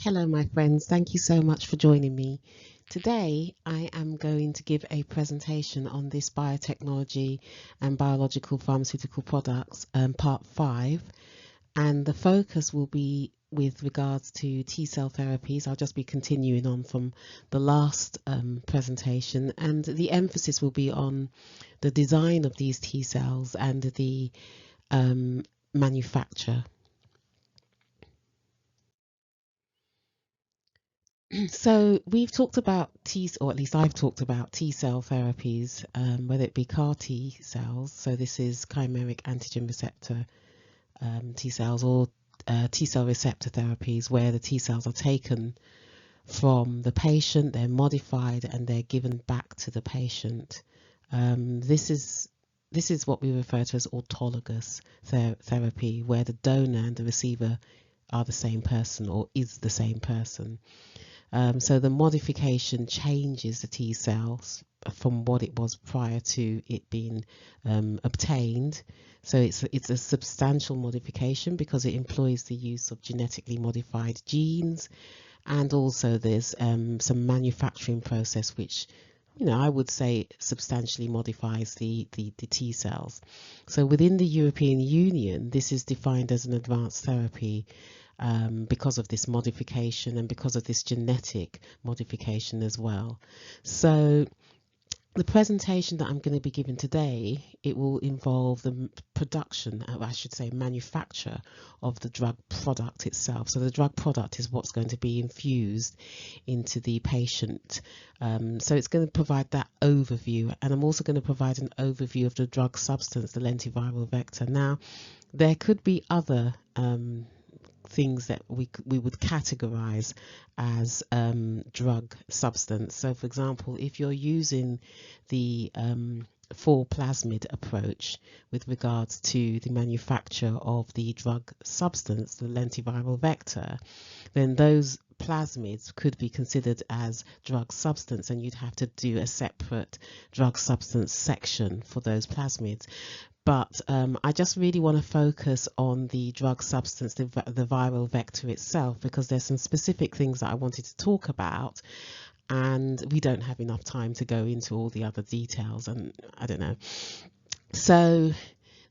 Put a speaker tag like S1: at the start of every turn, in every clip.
S1: Hello, my friends. Thank you so much for joining me. Today, I am going to give a presentation on this biotechnology and biological pharmaceutical products, part 5. And the focus will be with regards to T-cell therapies. I'll just be continuing on from the last presentation. And the emphasis will be on the design of these T-cells and the manufacture. So we've talked about or at least I've talked about T-cell therapies, whether it be CAR T cells, so this is chimeric antigen receptor T cells, or T-cell receptor therapies, where the T cells are taken from the patient, they're modified, and they're given back to the patient. This is what we refer to as autologous therapy, where the donor and the receiver are the same person or is the same person. So the modification changes the T cells from what it was prior to it being obtained. So it's a substantial modification because it employs the use of genetically modified genes, and also there's some manufacturing process which, I would say substantially modifies the T cells. So within the European Union, this is defined as an advanced therapy because of this modification and because of this genetic modification as well. So the presentation that I'm going to be giving today, it will involve the production, I should say manufacture, of the drug product itself. So the drug product is what's going to be infused into the patient. So it's going to provide that overview, and I'm also going to provide an overview of the drug substance, the lentiviral vector. Now, there could be other things that we would categorize as drug substance. So for example, if you're using the 4 plasmid approach with regards to the manufacture of the drug substance, the lentiviral vector, then those plasmids could be considered as drug substance, and you'd have to do a separate drug substance section for those plasmids. But I just really want to focus on the drug substance, the viral vector itself, because there's some specific things that I wanted to talk about, and we don't have enough time to go into all the other details, and I don't know. So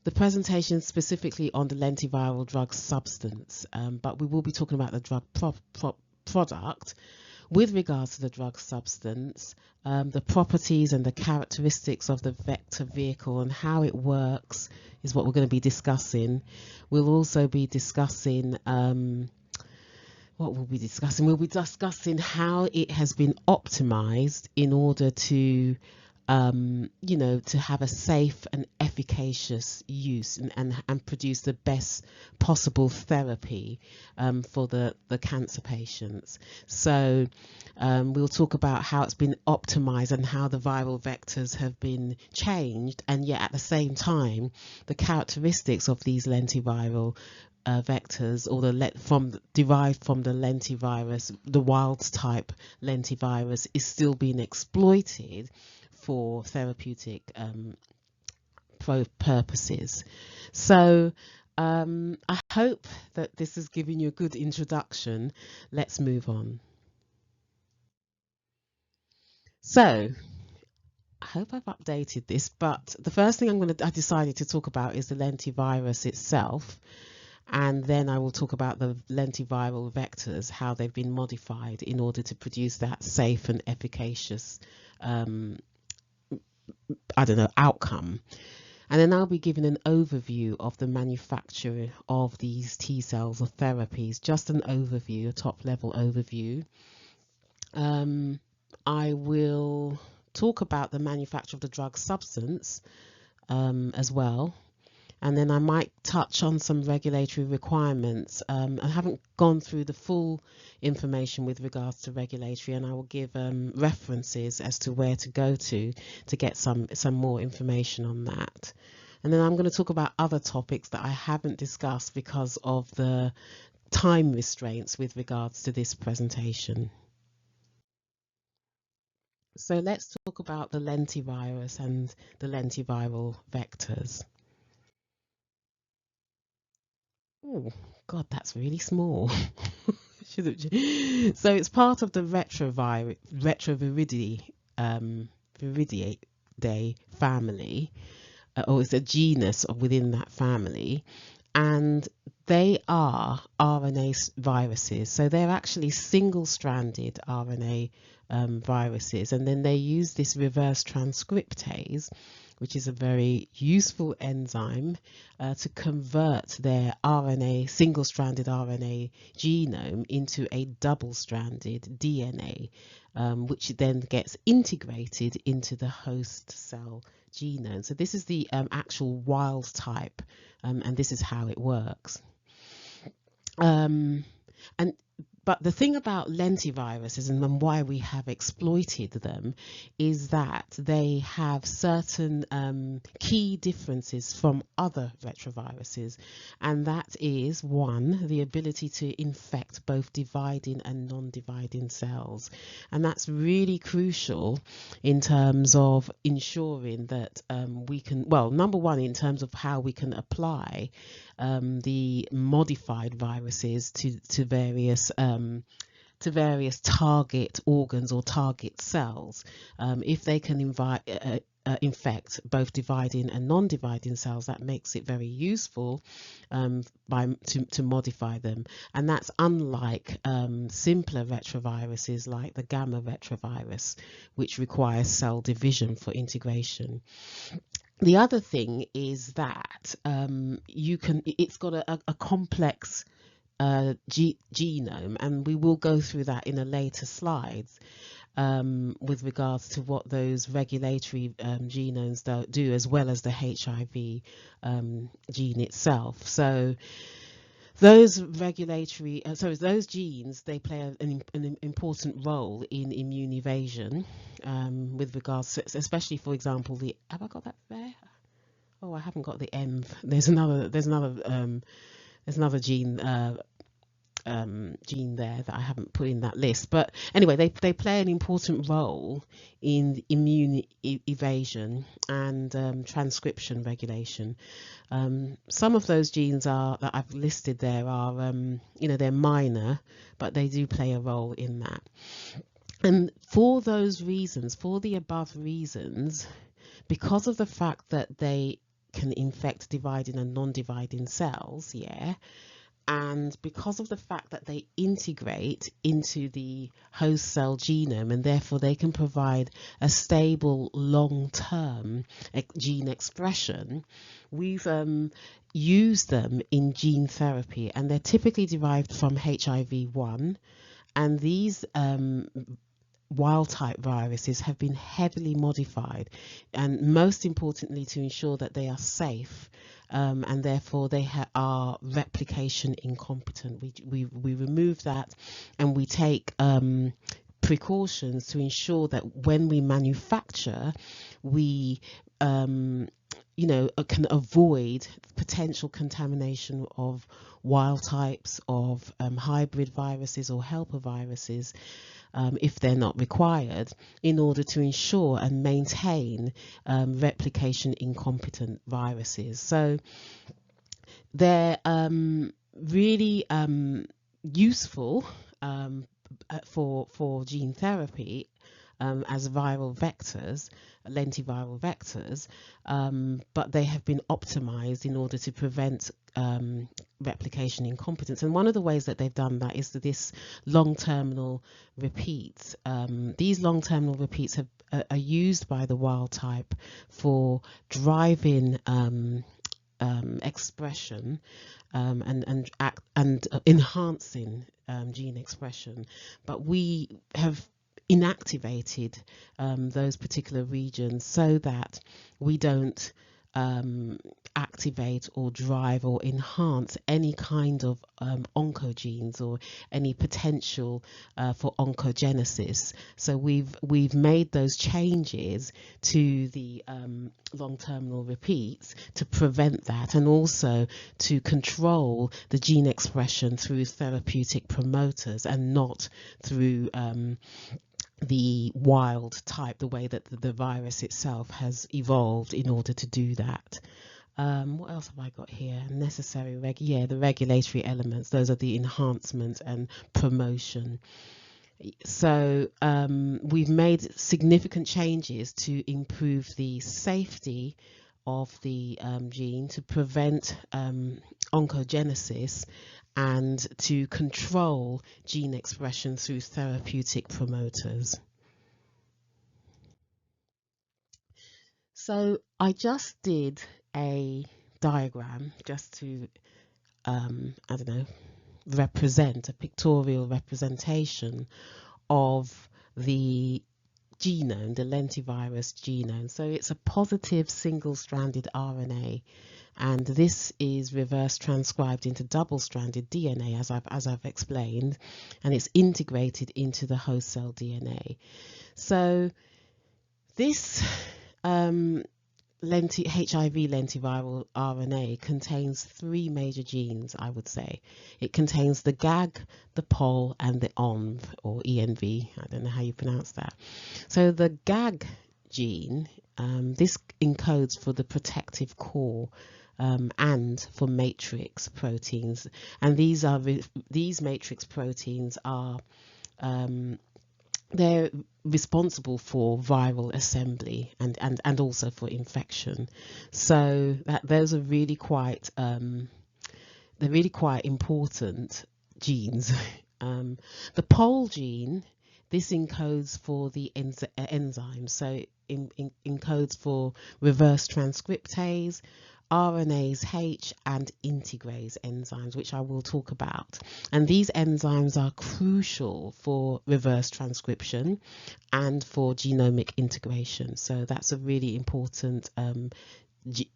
S1: the presentation specifically on the lentiviral drug substance, but we will be talking about the drug product. With regards to the drug substance, the properties and the characteristics of the vector vehicle and how it works is what we're going to be discussing. We'll also be discussing what we'll be discussing. We'll be discussing how it has been optimized in order to to have a safe and efficacious use and produce the best possible therapy for the cancer patients. So we'll talk about how it's been optimized and how the viral vectors have been changed, and yet at the same time, the characteristics of these lentiviral vectors, or derived from the lentivirus, the wild type lentivirus, is still being exploited for therapeutic purposes. So I hope that this has given you a good introduction. Let's move on. So I hope I've updated this, but the first thing I decided to talk about is the lentivirus itself, and then I will talk about the lentiviral vectors, how they've been modified in order to produce that safe and efficacious outcome. And then I'll be giving an overview of the manufacture of these T cells or therapies, just an overview, a top level overview. I will talk about the manufacture of the drug substance as well. And then I might touch on some regulatory requirements. I haven't gone through the full information with regards to regulatory, and I will give references as to where to go to get some more information on that. And then I'm going to talk about other topics that I haven't discussed because of the time restraints with regards to this presentation. So let's talk about the lentivirus and the lentiviral vectors. Oh, God, that's really small. So it's part of the Retroviridae Viridae family, or it's a genus within that family, and they are RNA viruses. So they're actually single-stranded RNA viruses, and then they use this reverse transcriptase, which is a very useful enzyme, to convert their RNA, single-stranded RNA genome into a double-stranded DNA, which then gets integrated into the host cell genome. So this is the actual wild type, and this is how it works. But the thing about lentiviruses and why we have exploited them is that they have certain key differences from other retroviruses, and that is, one, the ability to infect both dividing and non-dividing cells, and that's really crucial in terms of ensuring that we can, well, number one, in terms of how we can apply the modified viruses to various target organs or target cells. If they can infect both dividing and non-dividing cells, that makes it very useful to modify them, and that's unlike simpler retroviruses like the gamma retrovirus, which requires cell division for integration. The other thing is that it's got a complex genome, and we will go through that in a later slides with regards to what those regulatory genomes do, as well as the HIV gene itself. So those regulatory, those genes, they play an important role in immune evasion with regards to, especially, for example, have I got that there? Oh, I haven't got the M. There's another gene gene there that I haven't put in that list. But anyway, they play an important role in immune evasion and transcription regulation. Some of those genes that I've listed there are, they're minor, but they do play a role in that. And for those reasons, for the above reasons, because of the fact that they can infect dividing and non-dividing cells, and because of the fact that they integrate into the host cell genome, and therefore they can provide a stable long-term gene expression, we've used them in gene therapy, and they're typically derived from HIV-1, and these wild type viruses have been heavily modified, and most importantly to ensure that they are safe, and therefore they are replication incompetent. We remove that, and we take precautions to ensure that when we manufacture, we can avoid potential contamination of wild types, of hybrid viruses or helper viruses, if they're not required, in order to ensure and maintain replication incompetent viruses. So they're really useful for gene therapy as viral vectors, lentiviral vectors, but they have been optimized in order to prevent replication incompetence. And one of the ways that they've done that is this long terminal repeats. These long terminal repeats are used by the wild type for driving expression and enhancing gene expression, but we have inactivated those particular regions so that we don't activate or drive or enhance any kind of oncogenes or any potential for oncogenesis. So we've made those changes to the long terminal repeats to prevent that, and also to control the gene expression through therapeutic promoters and not through the wild type, the way that the virus itself has evolved in order to do that. What else have I got here? Necessary the regulatory elements. Those are the enhancement and promotion. So we've made significant changes to improve the safety of the gene, to prevent oncogenesis, and to control gene expression through therapeutic promoters. So I just did a diagram just to, I don't know, represent a pictorial representation of the genome, the lentivirus genome. So it's a positive single-stranded RNA, and this is reverse transcribed into double-stranded DNA, as I've explained, and it's integrated into the host cell DNA. So this HIV lentiviral RNA contains three major genes, I would say. It contains the GAG, the POL, and the ONV, or ENV. I don't know how you pronounce that. So the GAG gene, this encodes for the protective core and for matrix proteins. And these matrix proteins are they're responsible for viral assembly and also for infection. So those are really quite they're really quite important genes. The POL gene, this encodes for the enzymes. So it encodes for reverse transcriptase, RNase H, and integrase enzymes, which I will talk about. And these enzymes are crucial for reverse transcription and for genomic integration. So that's a really important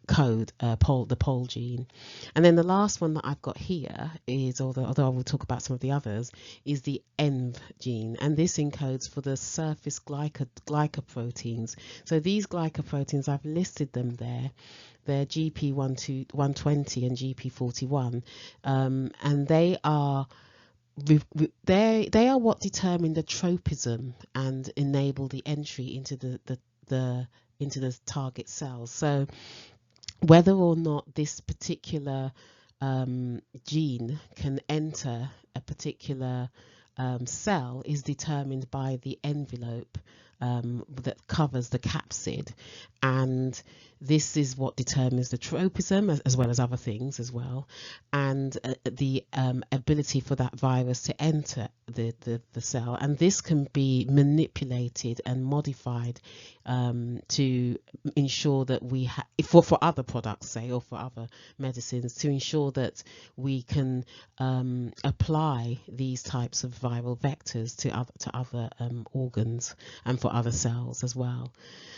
S1: code, the POL gene. And then the last one that I've got here is, although I will talk about some of the others, is the ENV gene, and this encodes for the surface glycoproteins. So these glycoproteins, I've listed them there. They're GP120 and GP41, and they are what determine the tropism and enable the entry into the target cells. So whether or not this particular gene can enter a particular cell is determined by the envelope that covers the capsid, and this is what determines the tropism as well as other things as well, and the ability for that virus to enter the cell. And this can be manipulated and modified to ensure that we for other products, say, or for other medicines, to ensure that we can apply these types of viral vectors to other organs and for other cells as well.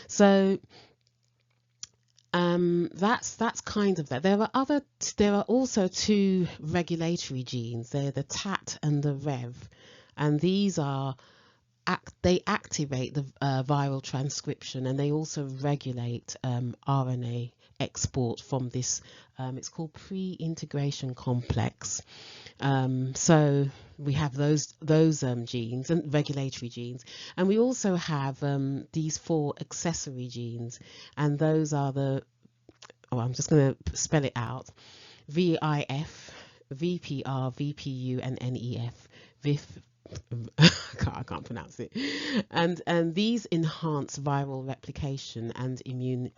S1: So that's kind of that. There are also two regulatory genes. They're the TAT and the REV, and these are they activate the viral transcription, and they also regulate RNA export from this. It's called pre-integration complex. So we have those genes and regulatory genes, and we also have these four accessory genes, and those are I'm just going to spell it out: VIF, VPR, VPU, and NEF. I can't pronounce it. And these enhance viral replication and immune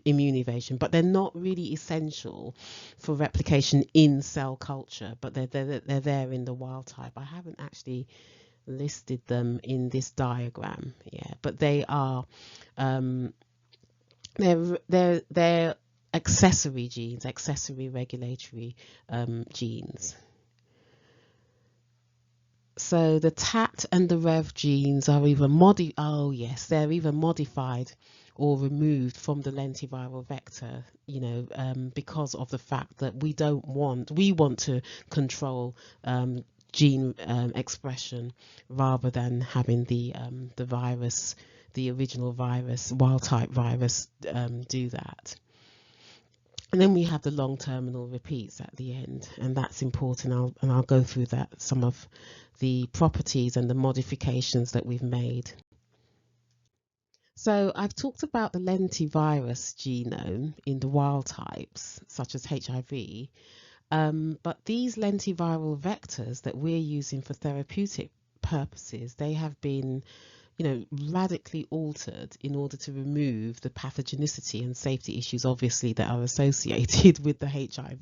S1: evasion, but they're not really essential for replication in cell culture, but they're there in the wild type. I haven't actually listed them in this diagram, but they are they're accessory genes, accessory regulatory genes. So the TAT and the REV genes are either they're either modified or removed from the lentiviral vector, because of the fact that we want to control gene expression rather than having the virus, the original virus, wild type virus, do that. And then we have the long terminal repeats at the end, and that's important. I'll go through that, some of the properties and the modifications that we've made. So I've talked about the lentivirus genome in the wild types, such as HIV, but these lentiviral vectors that we're using for therapeutic purposes, they have been, radically altered in order to remove the pathogenicity and safety issues, obviously, that are associated with the HIV,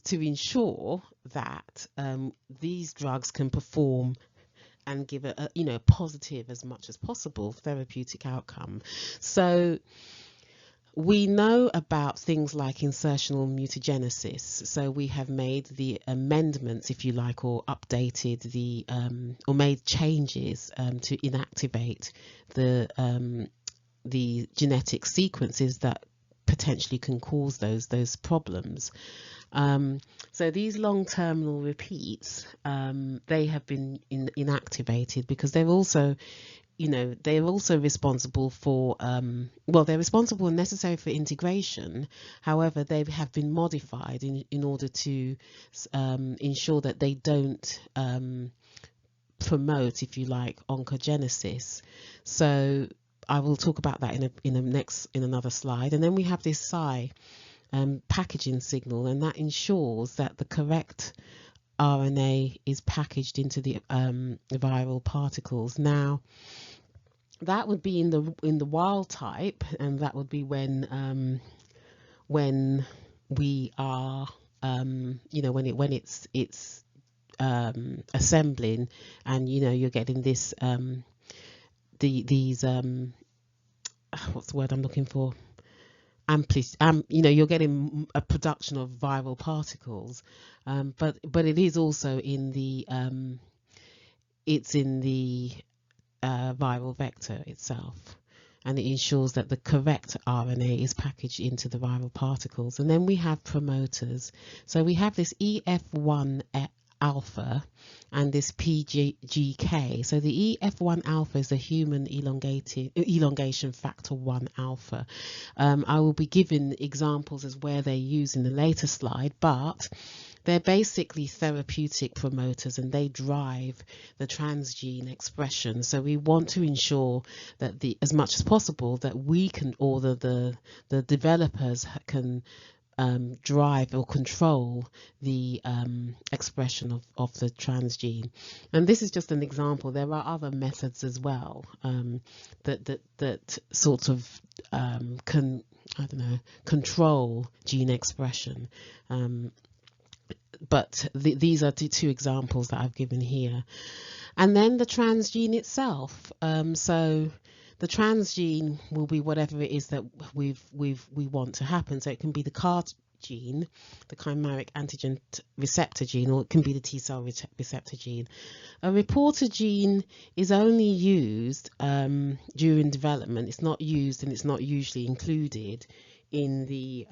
S1: to ensure that these drugs can perform and give a positive as much as possible therapeutic outcome. So we know about things like insertional mutagenesis. So we have made the amendments, if you like, or updated the or made changes to inactivate the genetic sequences that potentially can cause those problems. So these long terminal repeats, they have been inactivated because they're also responsible for they're responsible and necessary for integration. However, they have been modified in order to ensure that they don't promote, if you like, oncogenesis. So I will talk about that in another slide. And then we have this Psi packaging signal, and that ensures that the correct RNA is packaged into the viral particles. Now, that would be in the wild type, and that would be when we are when it's assembling, and you're getting this these what's the word I'm looking for? You're getting a production of viral particles, but it is also in the viral vector itself, and it ensures that the correct RNA is packaged into the viral particles. And then we have promoters. So we have this EF1 alpha and this PGK. So the EF1 alpha is the human elongation factor 1 alpha. I will be giving examples as where they're used in the later slide, but they're basically therapeutic promoters, and they drive the transgene expression. So we want to ensure that as much as possible that we can, or the developers can drive or control the expression of the transgene. And this is just an example. There are other methods as well that sort of can, control gene expression. But these are the two examples that I've given here. And then the transgene itself. So the transgene will be whatever it is that we want to happen. So it can be the CAR gene, the chimeric antigen receptor gene, or it can be the T cell receptor gene. A reporter gene is only used during development. It's not used, and it's not usually included in the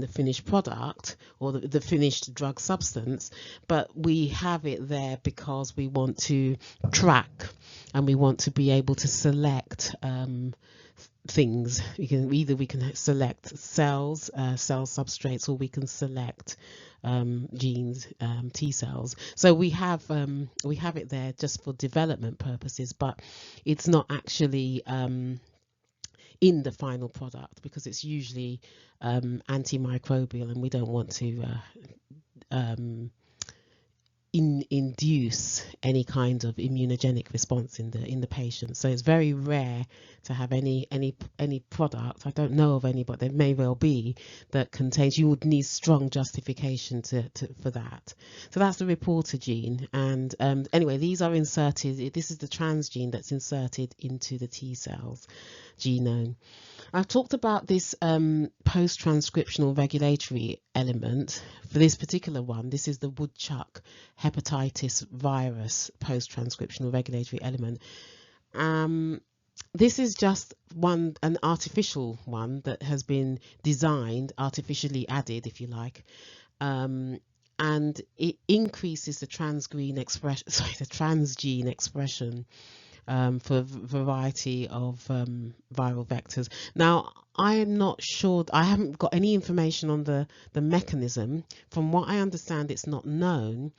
S1: finished product or the finished drug substance, but we have it there because we want to track and we want to be able to select things. We can select cells, cell substrates, or we can select genes, T cells. So we have it there just for development purposes, but it's not actually in the final product because it's usually antimicrobial, and we don't want to induce any kind of immunogenic response in the patient. So it's very rare to have any product. I don't know of any, but there may well be, that contains. You would need strong justification for that. So that's the reporter gene. And anyway, these are inserted. This is the transgene that's inserted into the T cells genome. I've talked about this post-transcriptional regulatory element. For this particular one, this is the woodchuck hepatitis virus post-transcriptional regulatory element. This is just an artificial one that has been designed, artificially added, if you like, and it increases the transgene expression, the transgene expression for a variety of viral vectors. Now, I am not sure, I haven't got any information on the mechanism. From what I understand, it's not known,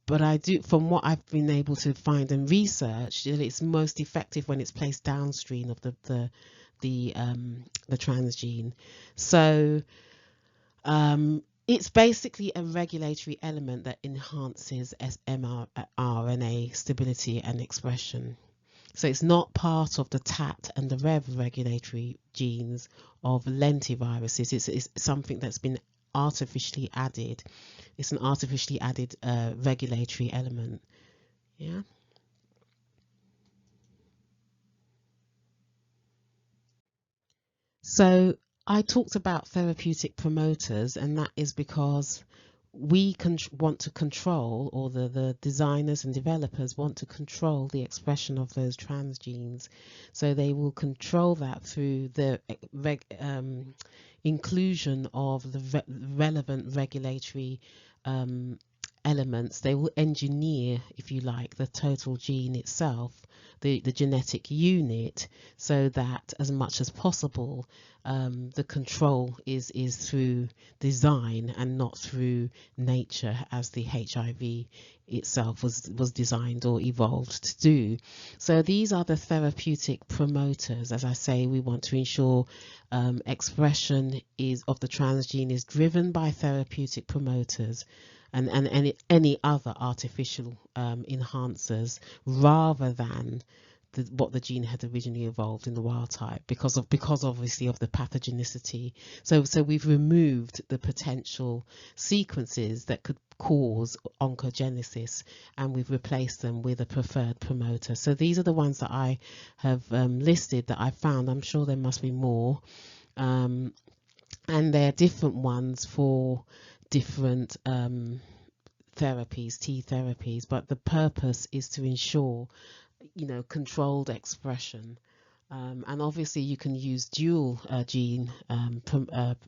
S1: but I do, from what I've been able to find and research, that it's most effective when it's placed downstream of the transgene. So it's basically a regulatory element that enhances mRNA stability and expression. So it's not part of the TAT and the REV regulatory genes of lentiviruses. It's something that's been artificially added. It's an artificially added regulatory element. Yeah. So I talked about therapeutic promoters, and that is because we want to control, or the designers and developers want to control the expression of those transgenes. So they will control that through the inclusion of the relevant regulatory elements. They will engineer, if you like, the total gene itself, the genetic unit, so that as much as possible the control is through design and not through nature, as the HIV itself was designed or evolved to do. So these are the therapeutic promoters. As I say, we want to ensure expression of the transgene is driven by therapeutic promoters and any other artificial enhancers, rather than what the gene had originally evolved in the wild type, because obviously of the pathogenicity. So we've removed the potential sequences that could cause oncogenesis, and we've replaced them with a preferred promoter. So these are the ones that I have listed that I found. I'm sure there must be more, and there are different ones for different therapies, T therapies, but the purpose is to ensure, controlled expression. And obviously you can use dual gene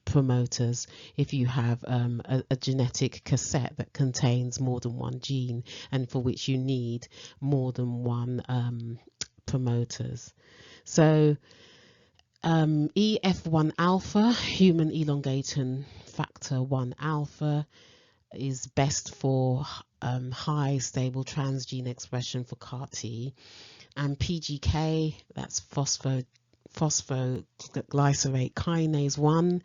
S1: promoters if you have a genetic cassette that contains more than one gene, and for which you need more than one promoters. So EF1 alpha, human elongating factor 1 alpha, is best for high stable transgene expression for CAR-T, and PGK, that's phosphoglycerate kinase 1,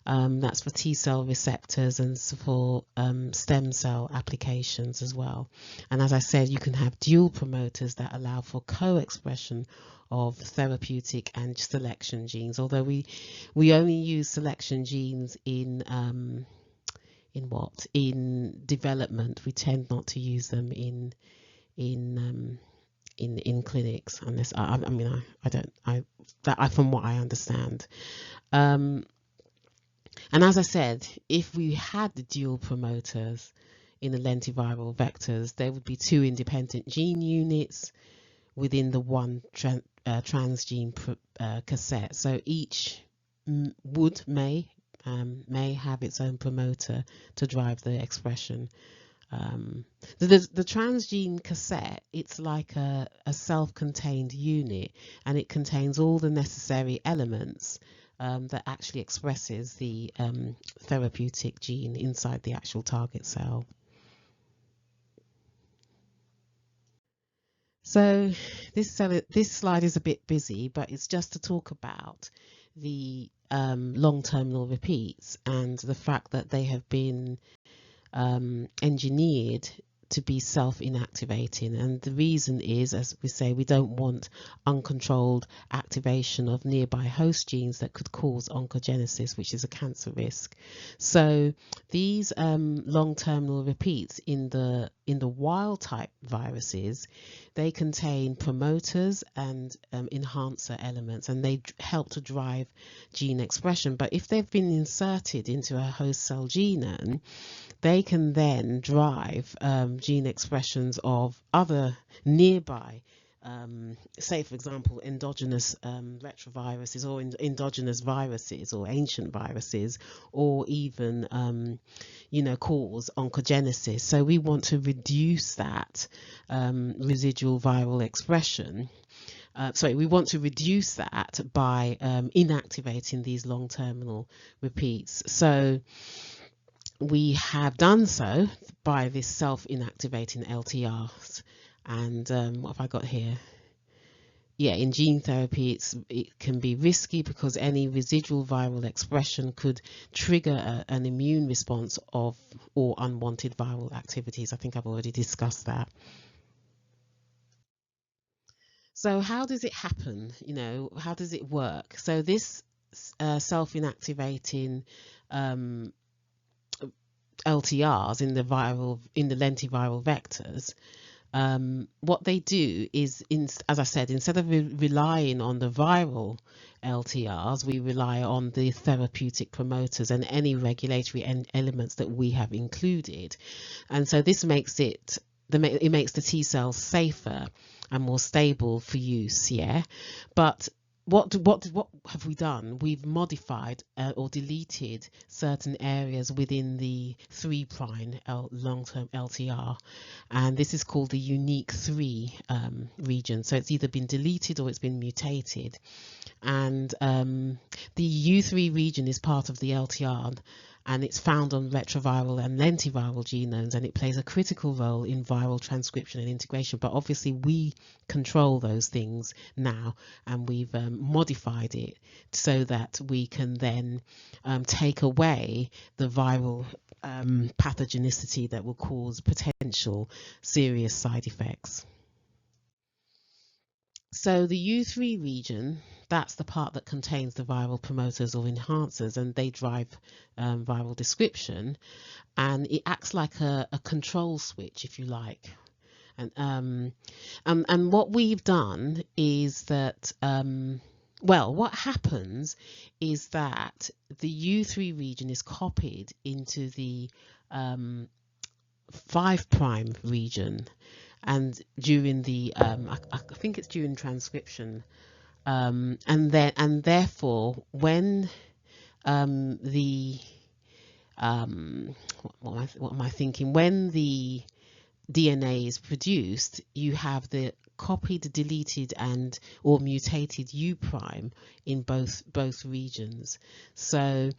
S1: that's for T cell receptors and for stem cell applications as well. And as I said, you can have dual promoters that allow for co-expression of therapeutic and selection genes, although we only use selection genes in development. We tend not to use them in clinics, unless from what I understand. And as I said, if we had the dual promoters in the lentiviral vectors, there would be two independent gene units within the one transgene cassette. So each may have its own promoter to drive the expression. The transgene cassette, it's like a self-contained unit, and it contains all the necessary elements that actually expresses the therapeutic gene inside the actual target cell. So this slide is a bit busy, but it's just to talk about the long-terminal repeats and the fact that they have been engineered to be self-inactivating, and the reason is, as we say, we don't want uncontrolled activation of nearby host genes that could cause oncogenesis, which is a cancer risk. So these long terminal repeats in the wild type viruses, they contain promoters and enhancer elements, and they help to drive gene expression. But if they've been inserted into a host cell genome, they can then drive gene expressions of other nearby, say for example, endogenous retroviruses, or endogenous viruses, or ancient viruses, or even cause oncogenesis. So we want to reduce that residual viral expression. We want to reduce that by inactivating these long terminal repeats. So we have done so by this self-inactivating LTRs. And what have I got here? Yeah, in gene therapy, it can be risky because any residual viral expression could trigger an immune response of or unwanted viral activities. I think I've already discussed that. So how does it happen? How does it work? So this self-inactivating um, LTRs in the lentiviral vectors, what they do is, as I said, instead of relying on the viral LTRs, we rely on the therapeutic promoters and any regulatory elements that we have included. And so this makes it makes the T cells safer and more stable for use. Yeah, but what have we done? We've modified or deleted certain areas within the 3' long-term LTR, and this is called the unique 3 region. So it's either been deleted or it's been mutated, and the U3 region is part of the LTR, and it's found on retroviral and lentiviral genomes, and it plays a critical role in viral transcription and integration. But obviously we control those things now, and we've modified it so that we can then take away the viral pathogenicity that will cause potential serious side effects. So the U3 region, that's the part that contains the viral promoters or enhancers, and they drive viral description, and it acts like a control switch, if you like. And what we've done is that, well, what happens is that the U3 region is copied into the 5' region, and during the I think it's during transcription, and therefore when the what am I thinking? When the DNA is produced, you have the copied, deleted, and or mutated U' in both regions. So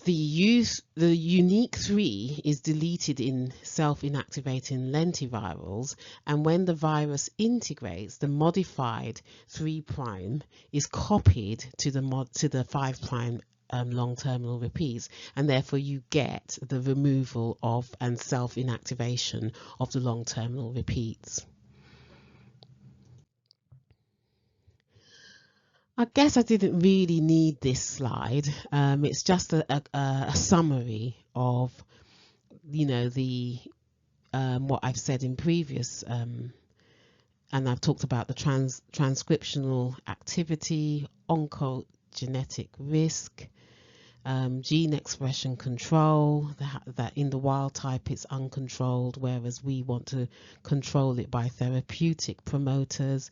S1: the unique 3 is deleted in self-inactivating lentivirals, and when the virus integrates, the modified 3' is copied to the 5' long terminal repeats, and therefore you get the removal of and self-inactivation of the long terminal repeats. I guess I didn't really need this slide. It's just a summary of, the what I've said in previous, and I've talked about the transcriptional activity, oncogenetic risk, gene expression control, that in the wild type it's uncontrolled, whereas we want to control it by therapeutic promoters.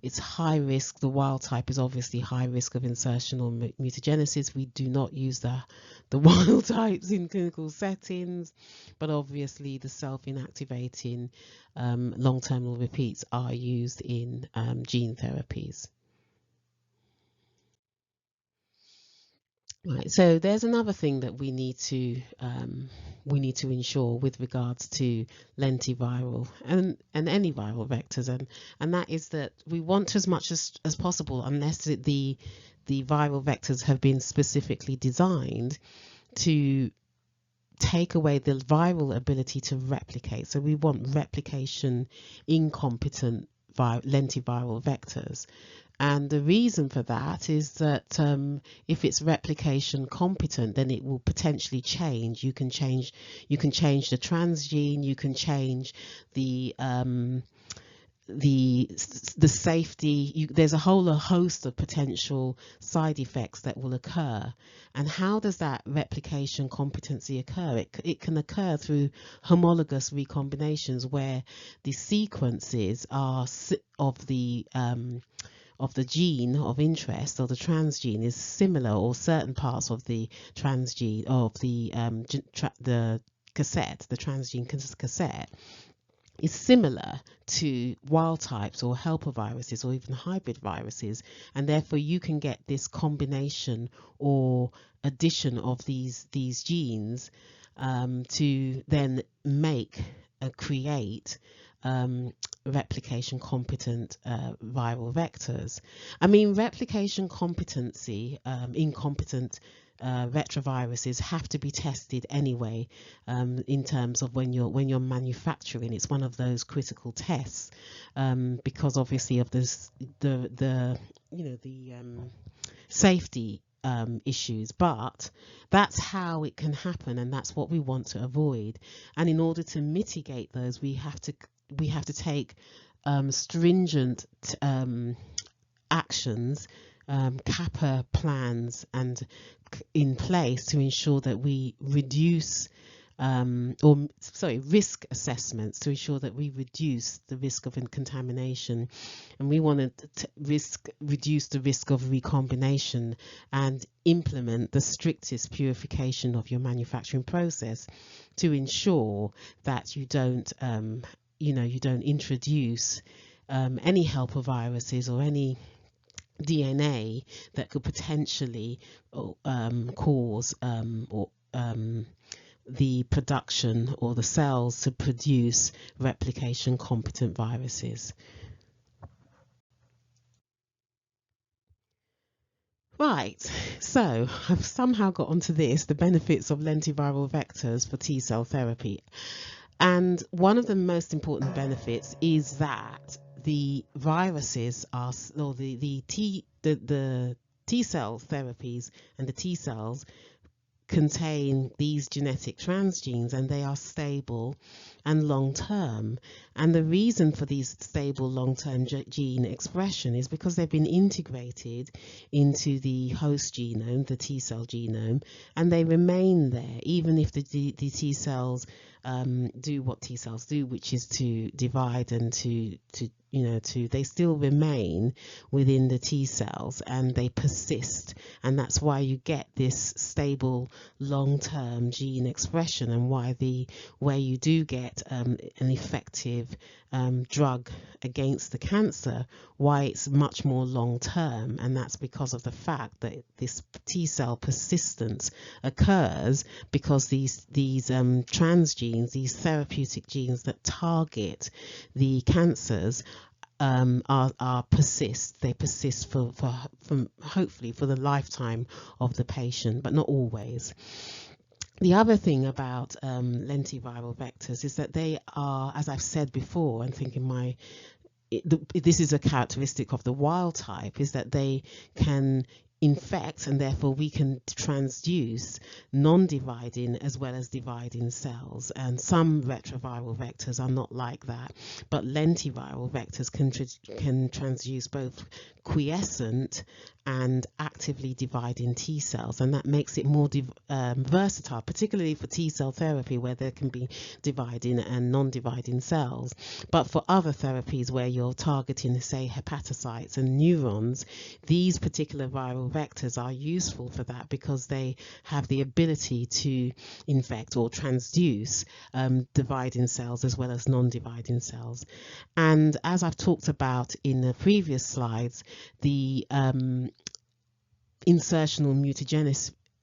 S1: It's high risk. The wild type is obviously high risk of insertion or mutagenesis. We do not use the wild types in clinical settings, but obviously the self-inactivating long terminal repeats are used in gene therapies. Right, so there's another thing that we need to ensure with regards to lentiviral and any viral vectors, and that is that we want as much as possible, unless the viral vectors have been specifically designed to take away the viral ability to replicate. So we want replication incompetent lentiviral vectors. And the reason for that is that if it's replication competent, then it will potentially change. You can change the transgene. You can change the safety. There's a whole host of potential side effects that will occur. And how does that replication competency occur? It can occur through homologous recombinations, where the sequences are of the gene of interest, or the transgene, is similar, or certain parts of the transgene of the cassette, the transgene cassette, is similar to wild types or helper viruses or even hybrid viruses, and therefore you can get this combination or addition of these genes to then create replication competent viral vectors. I mean, replication competency, incompetent retroviruses have to be tested anyway, in terms of when you're manufacturing. It's one of those critical tests, because obviously of this the safety issues, but that's how it can happen, and that's what we want to avoid. And in order to mitigate those, we have to take stringent actions, CAPA plans, and in place to ensure that we reduce risk assessments to ensure that we reduce the risk of contamination, and we want to reduce the risk of recombination and implement the strictest purification of your manufacturing process to ensure that you don't introduce any helper viruses or any DNA that could potentially cause the production or the cells to produce replication competent viruses. Right, so I've somehow got onto this, the benefits of lentiviral vectors for T-cell therapy. And one of the most important benefits is that the viruses are, or the T-cell therapies and the T-cells contain these genetic transgenes, and they are stable and long-term. And the reason for these stable long-term gene expression is because they've been integrated into the host genome, the T-cell genome, and they remain there even if the T cells do what T cells do, which is to divide and they still remain within the T cells and they persist, and that's why you get this stable long-term gene expression, and where you do get an effective drug against the cancer, why it's much more long-term, and that's because of the fact that this T cell persistence occurs because these transgenes, these therapeutic genes that target the cancers, they persist for hopefully for the lifetime of the patient, but not always. The other thing about lentiviral vectors is that they are, as I've said before, I think this is a characteristic of the wild type, is that they can infect, and therefore we can transduce non-dividing as well as dividing cells. And some retroviral vectors are not like that, but lentiviral vectors can transduce both quiescent and actively dividing T cells, and that makes it more versatile, particularly for T cell therapy where there can be dividing and non-dividing cells. But for other therapies where you're targeting, say, hepatocytes and neurons, these particular viral vectors are useful for that because they have the ability to infect or transduce dividing cells as well as non-dividing cells. And as I've talked about in the previous slides, the insertional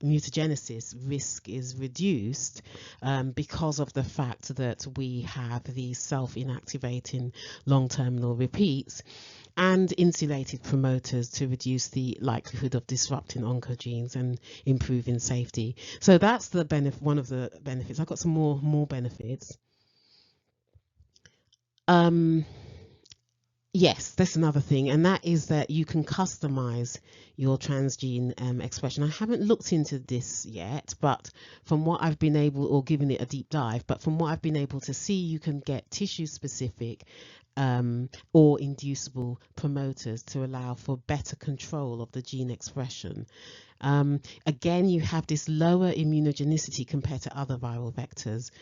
S1: mutagenesis risk is reduced because of the fact that we have these self-inactivating long-terminal repeats and insulated promoters to reduce the likelihood of disrupting oncogenes and improving safety. So that's the one of the benefits. I've got some more benefits. Yes, that's another thing, and that is that you can customize your transgene expression. I haven't looked into this yet, but from what I've been able, or given it a deep dive, but from what I've been able to see, you can get tissue-specific or inducible promoters to allow for better control of the gene expression. Again, you have this lower immunogenicity compared to other viral vectors.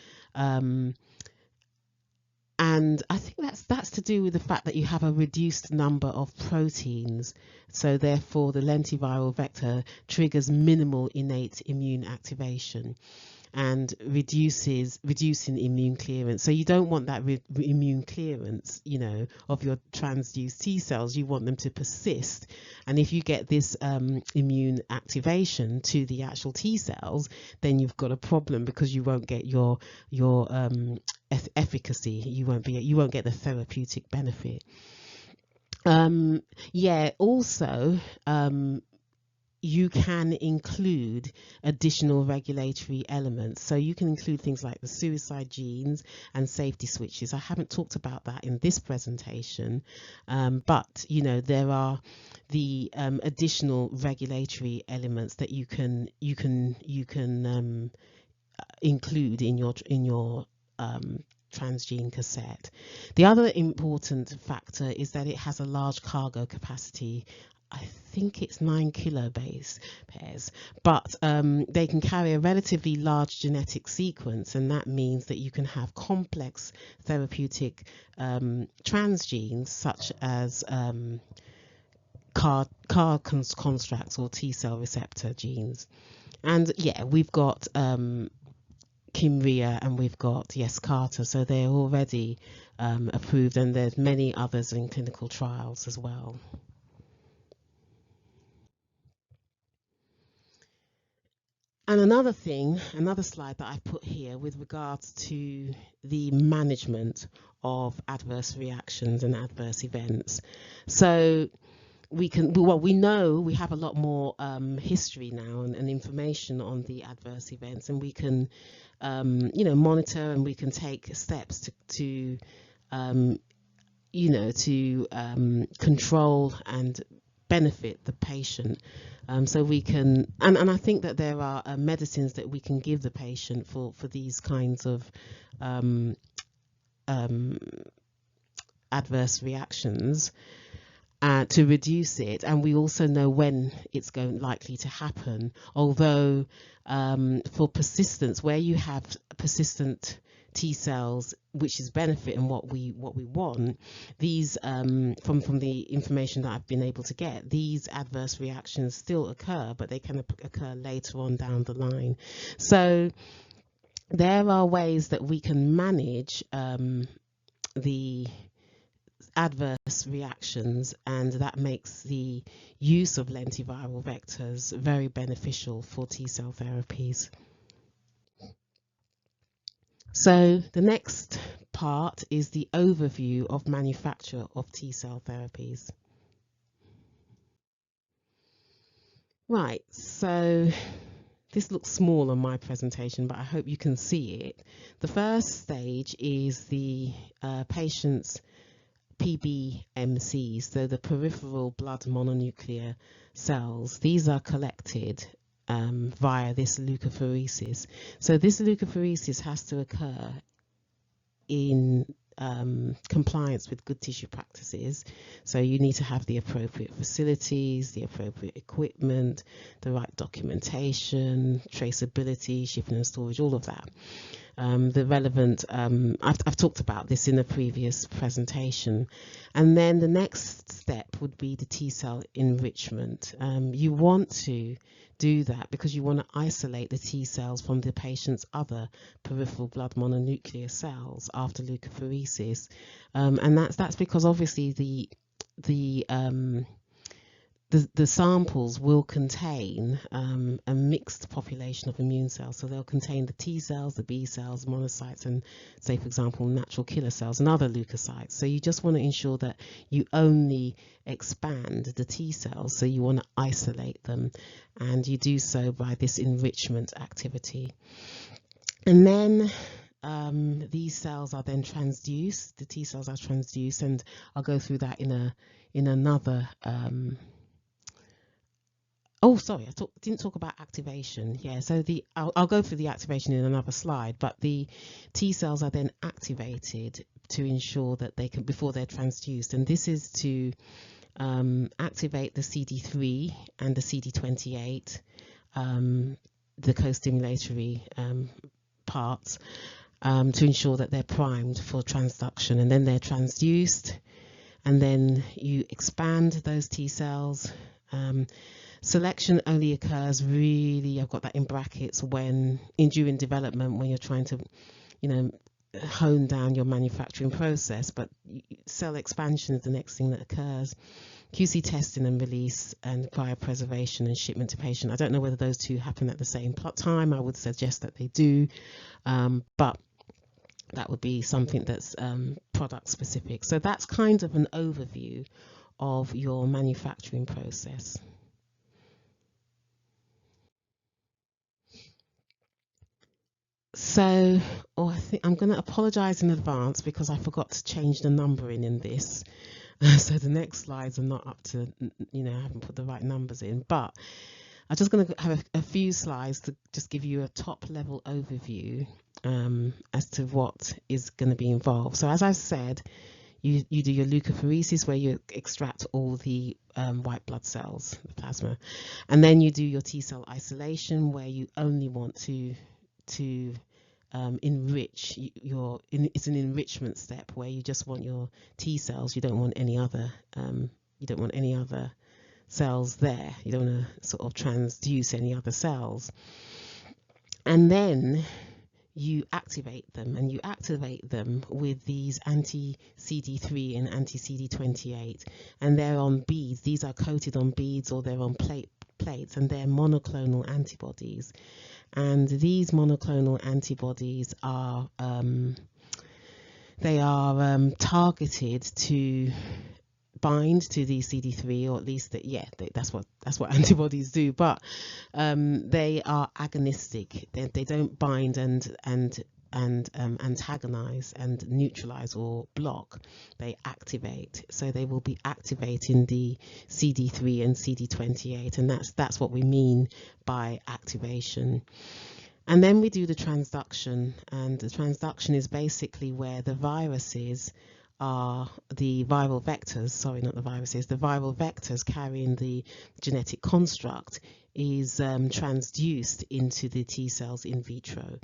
S1: And I think that's to do with the fact that you have a reduced number of proteins. So therefore, the lentiviral vector triggers minimal innate immune activation. and reducing immune clearance. So you don't want that immune clearance, you know, of your transduced T cells. You want them to persist. And if you get this immune activation to the actual T cells, then you've got a problem, because you won't get your efficacy. You won't get the therapeutic benefit. Yeah, also, you can include additional regulatory elements. So you can include things like the suicide genes and safety switches. I haven't talked about that in this presentation, but you know, there are the additional regulatory elements that you can include in your transgene cassette. The other important factor is that it has a large cargo capacity. I think it's 9 kilobase pairs, but they can carry a relatively large genetic sequence, and that means that you can have complex therapeutic transgenes, such as CAR constructs or T cell receptor genes. And yeah, we've got Kymriah and we've got Yescarta, so they're already approved, and there's many others in clinical trials as well. And another slide that I've put here with regards to the management of adverse reactions and adverse events. So we know we have a lot more history now and information on the adverse events, and we can you know, monitor, and we can take steps to you know, to control and benefit the patient. So we can, and I think that there are medicines that we can give the patient for these kinds of adverse reactions to reduce it. And we also know when it's likely to happen. Although for persistence, where you have persistent T cells, which is benefit and what we want, these from the information that I've been able to get, these adverse reactions still occur, but they can occur later on down the line. So there are ways that we can manage the adverse reactions, and that makes the use of lentiviral vectors very beneficial for T cell therapies. So the next part is the overview of manufacture of T cell therapies. Right, so this looks small on my presentation, but I hope you can see it. The first stage is the patient's PBMCs, so the peripheral blood mononuclear cells. These are collected via this leukapheresis. So this leukapheresis has to occur in compliance with good tissue practices. So you need to have the appropriate facilities, the appropriate equipment, the right documentation, traceability, shipping and storage, all of that. The relevant, I've talked about this in a previous presentation. And then the next step would be the T cell enrichment. You want to do that because you want to isolate the T cells from the patient's other peripheral blood mononuclear cells after leukapheresis. And that's because obviously the samples will contain a mixed population of immune cells. So they'll contain the T cells, the B cells, monocytes, and say, for example, natural killer cells and other leukocytes. So you just want to ensure that you only expand the T cells. So you want to isolate them, and you do so by this enrichment activity. And then these cells are then transduced. The T cells are transduced, and I'll go through that in another oh, sorry, I didn't talk about activation. Yeah, so I'll go through the activation in another slide, but the T cells are then activated to ensure that they can, before they're transduced, and this is to activate the CD3 and the CD28, the co-stimulatory parts, to ensure that they're primed for transduction, and then they're transduced, and then you expand those T cells. Selection only occurs really, I've got that in brackets, when during development, when you're trying to, you know, hone down your manufacturing process. But cell expansion is the next thing that occurs. QC testing and release, and cryopreservation and shipment to patient. I don't know whether those two happen at the same time. I would suggest that they do, but that would be something that's product specific. So that's kind of an overview of your manufacturing process. So, I think I'm going to apologize in advance because I forgot to change the numbering in this. So the next slides are not up to, I haven't put the right numbers in, but I'm just going to have a few slides to just give you a top level overview as to what is going to be involved. So as I've said, you do your leukapheresis, where you extract all the white blood cells, the plasma, and then you do your T cell isolation, where you only want to enrich it's an enrichment step where you just want your T cells. You don't want any other cells there. You don't want to sort of transduce any other cells. And then you activate them, and you activate them with these anti-CD3 and anti-CD28, and they're on beads. These are coated on beads, or they're on plates, and they're monoclonal antibodies. And these monoclonal antibodies are targeted to bind to the CD3, or at least that's what antibodies do. But they are agonistic. They don't bind and antagonize and neutralize or block. They activate. So they will be activating the CD3 and CD28, and that's what we mean by activation. And then we do the transduction, and the transduction is basically where the viruses are the viral vectors, the viral vectors carrying the genetic construct is transduced into the T cells in vitro.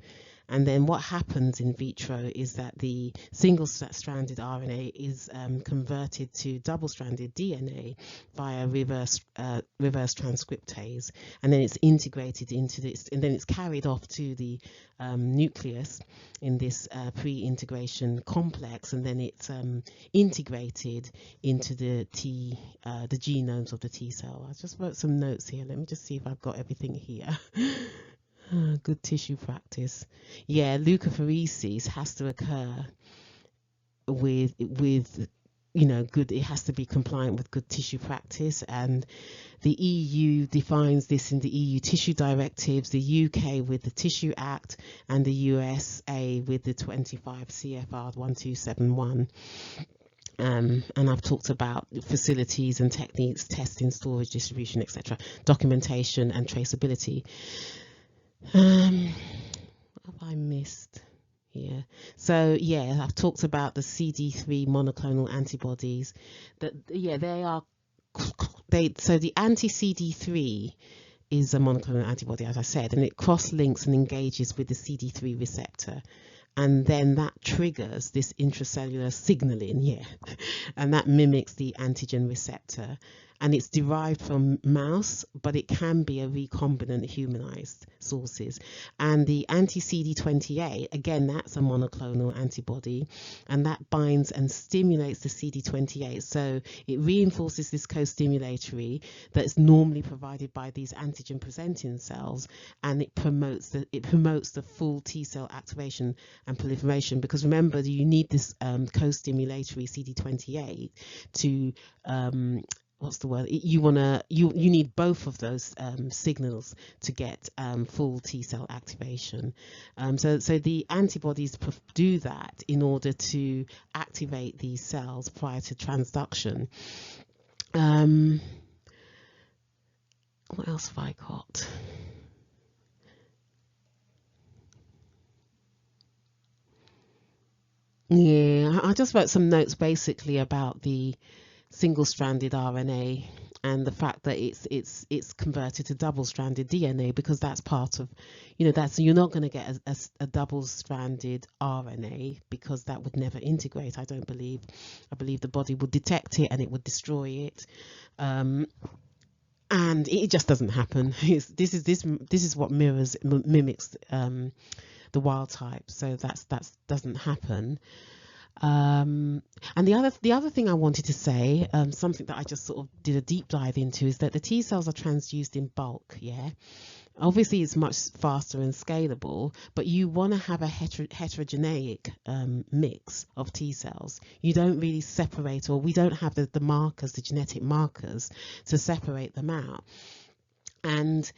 S1: And then what happens in vitro is that the single-stranded RNA is converted to double-stranded DNA via reverse transcriptase, and then it's integrated into this, and then it's carried off to the nucleus in this pre-integration complex, and then it's integrated into the genomes of the T cell. I just wrote some notes here. Let me just see if I've got everything here. Good tissue practice. Yeah, leukapheresis has to occur with good. It has to be compliant with good tissue practice, and the EU defines this in the EU tissue directives, the UK with the Tissue Act, and the USA with the 25 CFR 1271. And I've talked about facilities and techniques, testing, storage, distribution, etc., documentation and traceability. What have I missed here? So yeah, I've talked about the CD3 monoclonal antibodies. So the anti-CD3 is a monoclonal antibody, as I said, and it cross-links and engages with the CD3 receptor, and then that triggers this intracellular signaling, and that mimics the antigen receptor. And it's derived from mouse, but it can be a recombinant humanized sources. And the anti-CD28, again, that's a monoclonal antibody, and that binds and stimulates the CD28. So it reinforces this co-stimulatory that's normally provided by these antigen presenting cells, and it promotes the full T cell activation and proliferation, because remember, you need this co-stimulatory CD28 to you need both of those signals to get full T cell activation. So the antibodies do that in order to activate these cells prior to transduction. What else have I got? Yeah, I just wrote some notes basically about the single-stranded RNA and the fact that it's converted to double-stranded DNA, because that's part of, you're not going to get a double-stranded RNA, because that would never integrate. I believe the body would detect it and it would destroy it. and it just doesn't happen. This is what mimics the wild type, so that's doesn't happen. And the other thing I wanted to say, something that I just sort of did a deep dive into, is that the T cells are transduced in bulk. Yeah, obviously it's much faster and scalable, but you want to have a heterogeneic mix of T cells. You don't really separate, or we don't have the markers, the genetic markers, to separate them out. And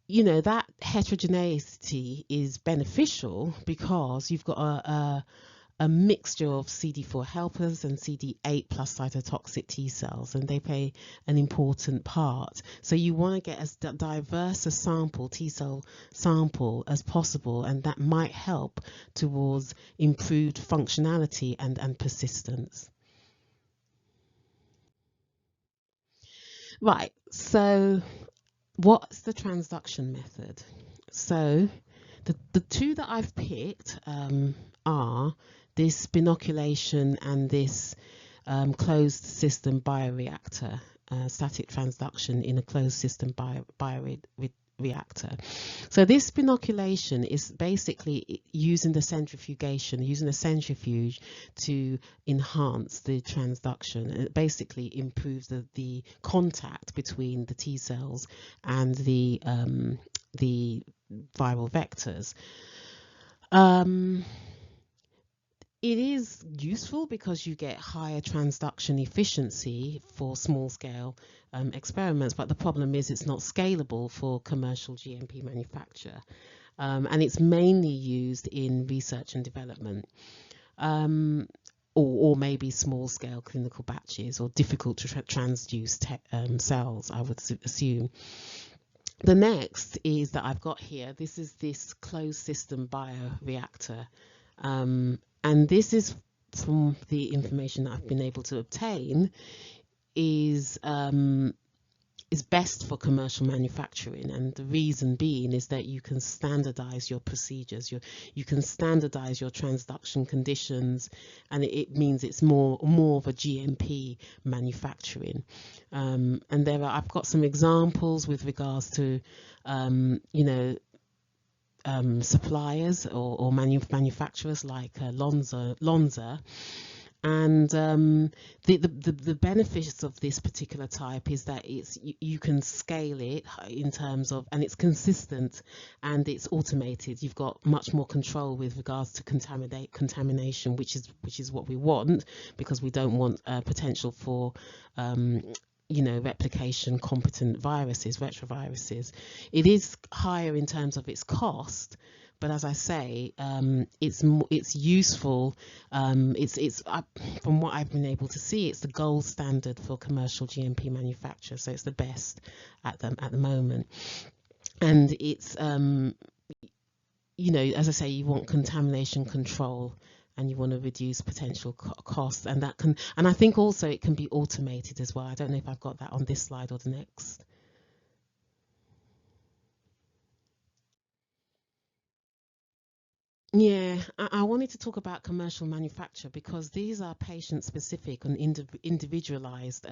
S1: you know, that heterogeneity is beneficial because you've got a mixture of CD4 helpers and CD8 plus cytotoxic T cells, and they play an important part. So you want to get as diverse a T cell sample as possible, and that might help towards improved functionality and persistence. Right, so what's the transduction method? So the two that I've picked are this binoculation and this closed system bioreactor, static transduction in a closed system bioreactor. So this binoculation is basically using the centrifugation, using a centrifuge to enhance the transduction. It basically improves the contact between the T cells and the viral vectors. It is useful because you get higher transduction efficiency for small scale experiments, but the problem is it's not scalable for commercial GMP manufacture, and it's mainly used in research and development, or maybe small scale clinical batches, or difficult to transduce cells, I would assume. The next is that I've got here, this is this closed system bioreactor. And this is, from the information that I've been able to obtain, is best for commercial manufacturing, and the reason being is that you can standardize your procedures, you can standardize your transduction conditions, and it means it's more of a GMP manufacturing. And I've got some examples with regards to you know, suppliers or manufacturers like Lonza. And the benefits of this particular type is that you can scale it in terms of, and it's consistent and it's automated. You've got much more control with regards to contamination, which is what we want, because we don't want potential for you know, replication competent viruses, retroviruses. It is higher in terms of its cost, but as I say, it's useful. It's from what I've been able to see, it's the gold standard for commercial GMP manufacture. So it's the best at the moment, and it's you know, as I say, you want contamination control, and you want to reduce potential costs, and that can, and I think also it can be automated as well. I don't know if I've got that on this slide or the next. Yeah, I wanted to talk about commercial manufacture because these are patient specific and individualized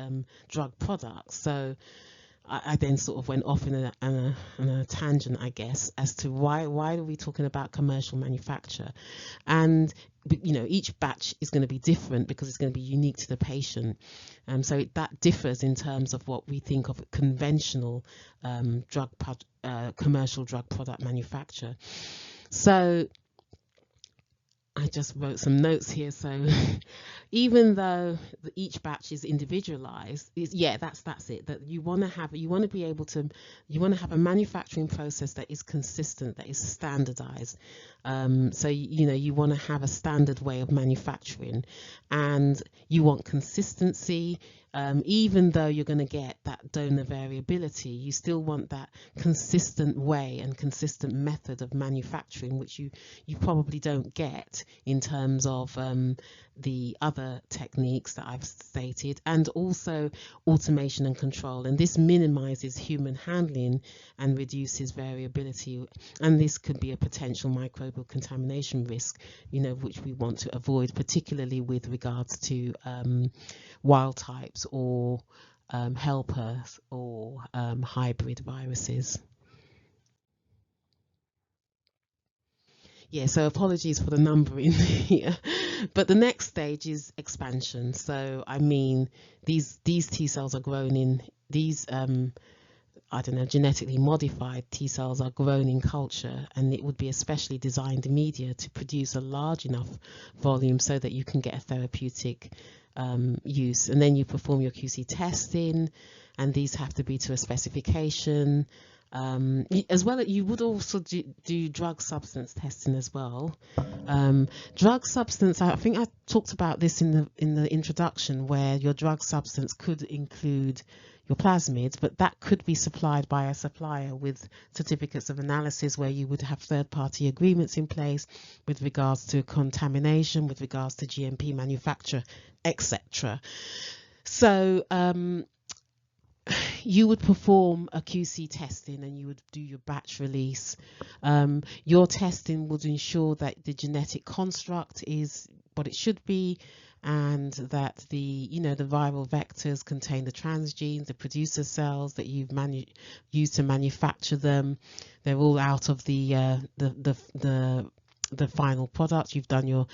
S1: drug products. So I then sort of went off in a tangent, I guess, as to why are we talking about commercial manufacture. And you know, each batch is going to be different because it's going to be unique to the patient, so that differs in terms of what we think of conventional commercial drug product manufacture. So I just wrote some notes here. So even though each batch is individualized, yeah, that's it. That you want to have a manufacturing process that is consistent, that is standardized. So you know, you want to have a standard way of manufacturing, and you want consistency. Even though you're going to get that donor variability, you still want that consistent way and consistent method of manufacturing, which you probably don't get in terms of the other techniques that I've stated, and also automation and control. And this minimizes human handling and reduces variability. And this could be a potential microbial contamination risk, you know, which we want to avoid, particularly with regards to wild types or helpers or hybrid viruses. Yeah, so apologies for the numbering here. But the next stage is expansion. So I mean, these T cells are grown in these I don't know, genetically modified T cells are grown in culture, and it would be a specially designed media to produce a large enough volume so that you can get a therapeutic use. And then you perform your QC testing, and these have to be to a specification. As well, you would also do drug substance testing as well. Drug substance, I think I talked about this in the introduction, where your drug substance could include your plasmids, but that could be supplied by a supplier with certificates of analysis, where you would have third-party agreements in place with regards to contamination, with regards to GMP manufacture, etc. So you would perform a QC testing, and you would do your batch release. Your testing would ensure that the genetic construct is what it should be, and that the viral vectors contain the transgenes, the producer cells that you've used to manufacture them. They're all out of the final product. You've done your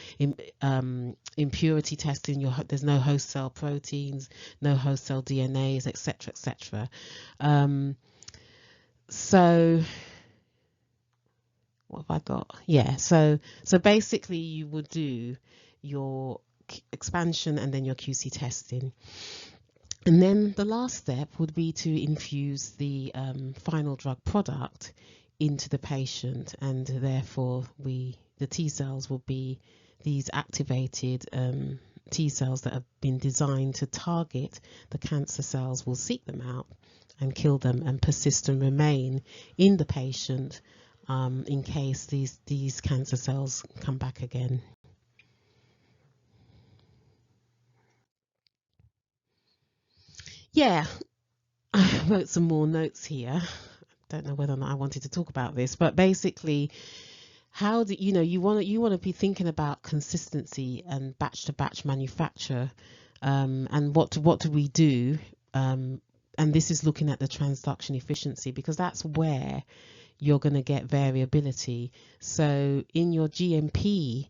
S1: impurity testing. There's no host cell proteins, no host cell DNAs, etc., etc. So what have I got? Yeah. So basically, you would do your expansion and then your QC testing. And then the last step would be to infuse the final drug product into the patient, and therefore the T cells will be these activated T cells that have been designed to target the cancer cells. Will seek them out and kill them and persist and remain in the patient in case these cancer cells come back again. Yeah, I wrote some more notes here. Don't know whether or not I wanted to talk about this, but basically, how do you want to be thinking about consistency and batch to batch manufacture, and what do we do? And this is looking at the transduction efficiency, because that's where you're going to get variability. So in your GMP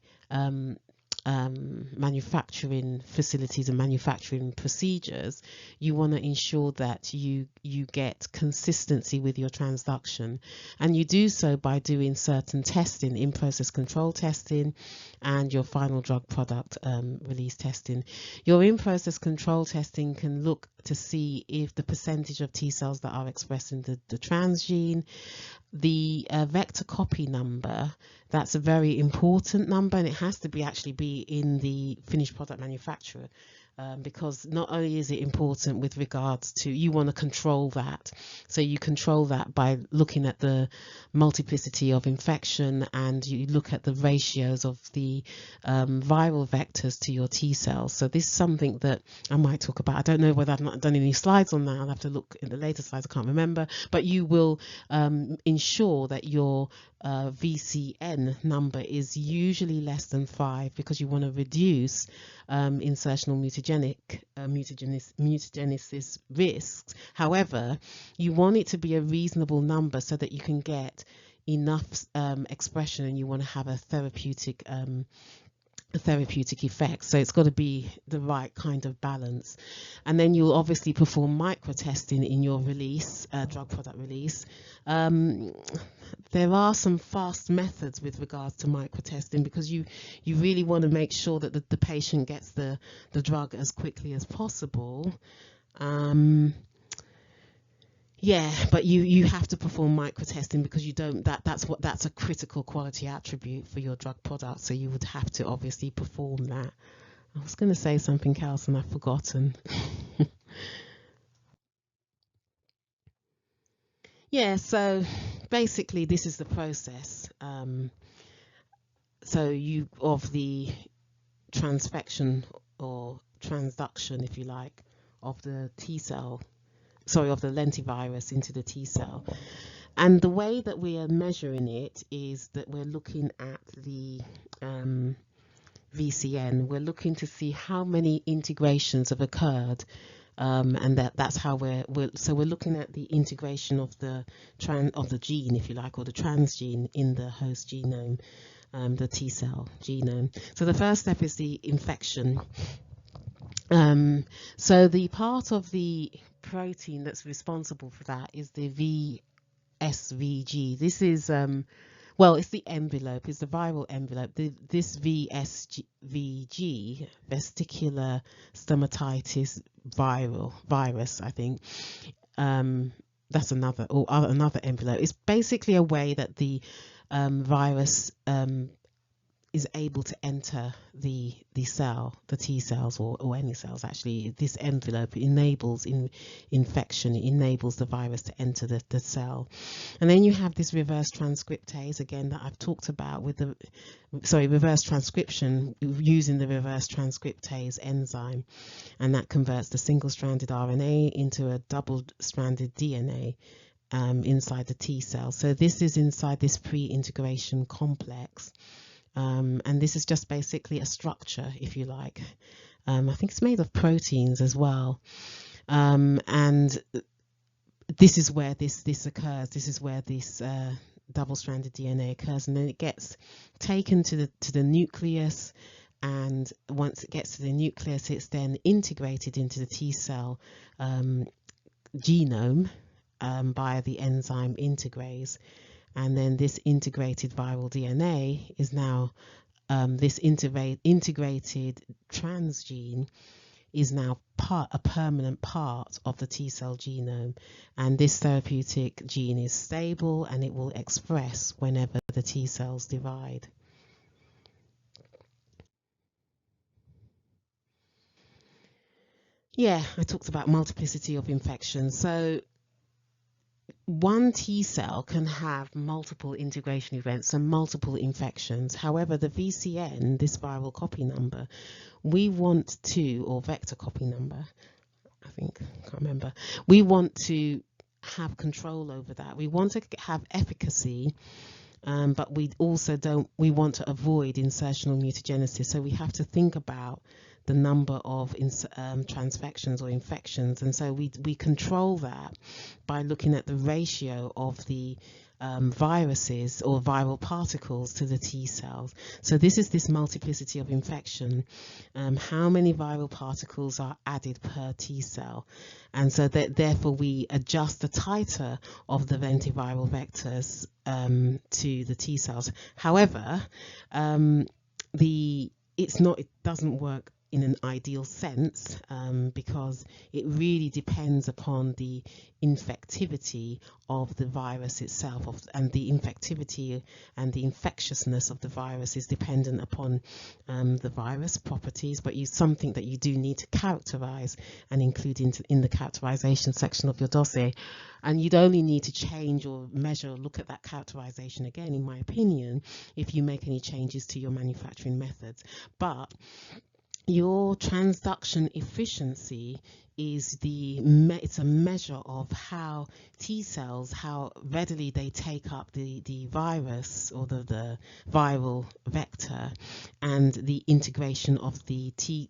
S1: manufacturing facilities and manufacturing procedures, you want to ensure that you get consistency with your transduction, and you do so by doing certain testing, in process control testing and your final drug product release testing. Your in process control testing can look to see if the percentage of T cells that are expressing the transgene, the vector copy number. That's a very important number, and it has to be actually be in the finished product manufacturer, because not only is it important with regards to, you want to control that. So you control that by looking at the multiplicity of infection, and you look at the ratios of the viral vectors to your T cells. So this is something that I might talk about. I don't know whether I've not done any slides on that. I'll have to look in the later slides. I can't remember. But you will ensure that your VCN number is usually less than 5, because you want to reduce insertional mutagenesis risks. However, you want it to be a reasonable number so that you can get enough expression, and you want to have a therapeutic effect. So it's got to be the right kind of balance. And then you'll obviously perform micro testing in your release, drug product release. There are some fast methods with regards to micro testing, because you really want to make sure that the patient gets the drug as quickly as possible. Yeah, but you have to perform micro testing, because you don't, that's a critical quality attribute for your drug product. So you would have to obviously perform that. I was going to say something else and I've forgotten. Yeah, so basically this is the process. So you of the transfection or transduction, if you like, of the T cell, sorry, of the lentivirus into the T cell. And the way that we are measuring it is that we're looking at the VCN. We're looking to see how many integrations have occurred And that's how we're looking at the integration of the gene, if you like, or the transgene in the host genome, the T cell genome. So the first step is the infection. So the part of the protein that's responsible for that is the VSVG. This is well, it's the envelope, it's the viral envelope. This VSVG, vesicular stomatitis virus, I think. That's another envelope. It's basically a way that the virus is able to enter the cell, the T cells, or any cells actually. This envelope enables infection, it enables the virus to enter the cell. And then you have this reverse transcriptase, again, that I've talked about with the, reverse transcription using the reverse transcriptase enzyme, and that converts the single-stranded RNA into a double-stranded DNA inside the T cell. So this is inside this pre-integration complex. And this is just basically a structure, if you like. I think it's made of proteins as well. And this is where this occurs. This is where this double-stranded DNA occurs, and then it gets taken to the nucleus. And once it gets to the nucleus, it's then integrated into the T cell genome by the enzyme integrase. And then this integrated viral DNA is now, this integrated transgene is now a permanent part of the T cell genome. And this therapeutic gene is stable and it will express whenever the T cells divide. Yeah, I talked about multiplicity of infections. So one T cell can have multiple integration events and multiple infections. However, the VCN, this viral copy number, we want to, or vector copy number, I think, I can't remember, we want to have control over that. We want to have efficacy, but we also we want to avoid insertional mutagenesis. So we have to think about the number of transfections or infections, and so we control that by looking at the ratio of the viruses or viral particles to the T cells. So this is this multiplicity of infection. How many viral particles are added per T cell? And so therefore we adjust the titer of the lentiviral vectors to the T cells. However, it doesn't work in an ideal sense, because it really depends upon the infectivity of the virus itself, and the infectivity and the infectiousness of the virus is dependent upon the virus properties, but something that you do need to characterize and include in the characterization section of your dossier. And you'd only need to change or measure or look at that characterization again, in my opinion, if you make any changes to your manufacturing methods. But your transduction efficiency is it's a measure of how T cells, how readily they take up the virus or the viral vector, and the integration of the T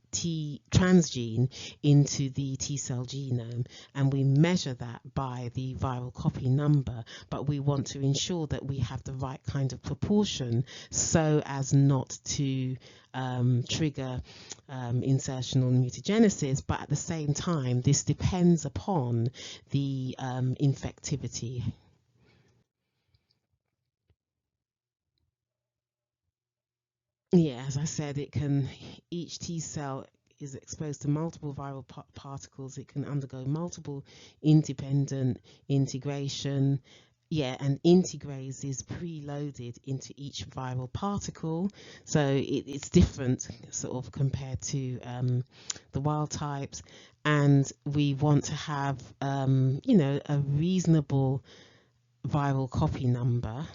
S1: transgene into the T cell genome. And we measure that by the viral copy number, but we want to ensure that we have the right kind of proportion so as not to trigger insertional mutagenesis, but at the same time this depends upon the infectivity. Yeah, as I said, each T cell is exposed to multiple viral particles. It can undergo multiple independent integration. Yeah, and integrase is preloaded into each viral particle, so it's different sort of compared to the wild types. And we want to have a reasonable viral copy number,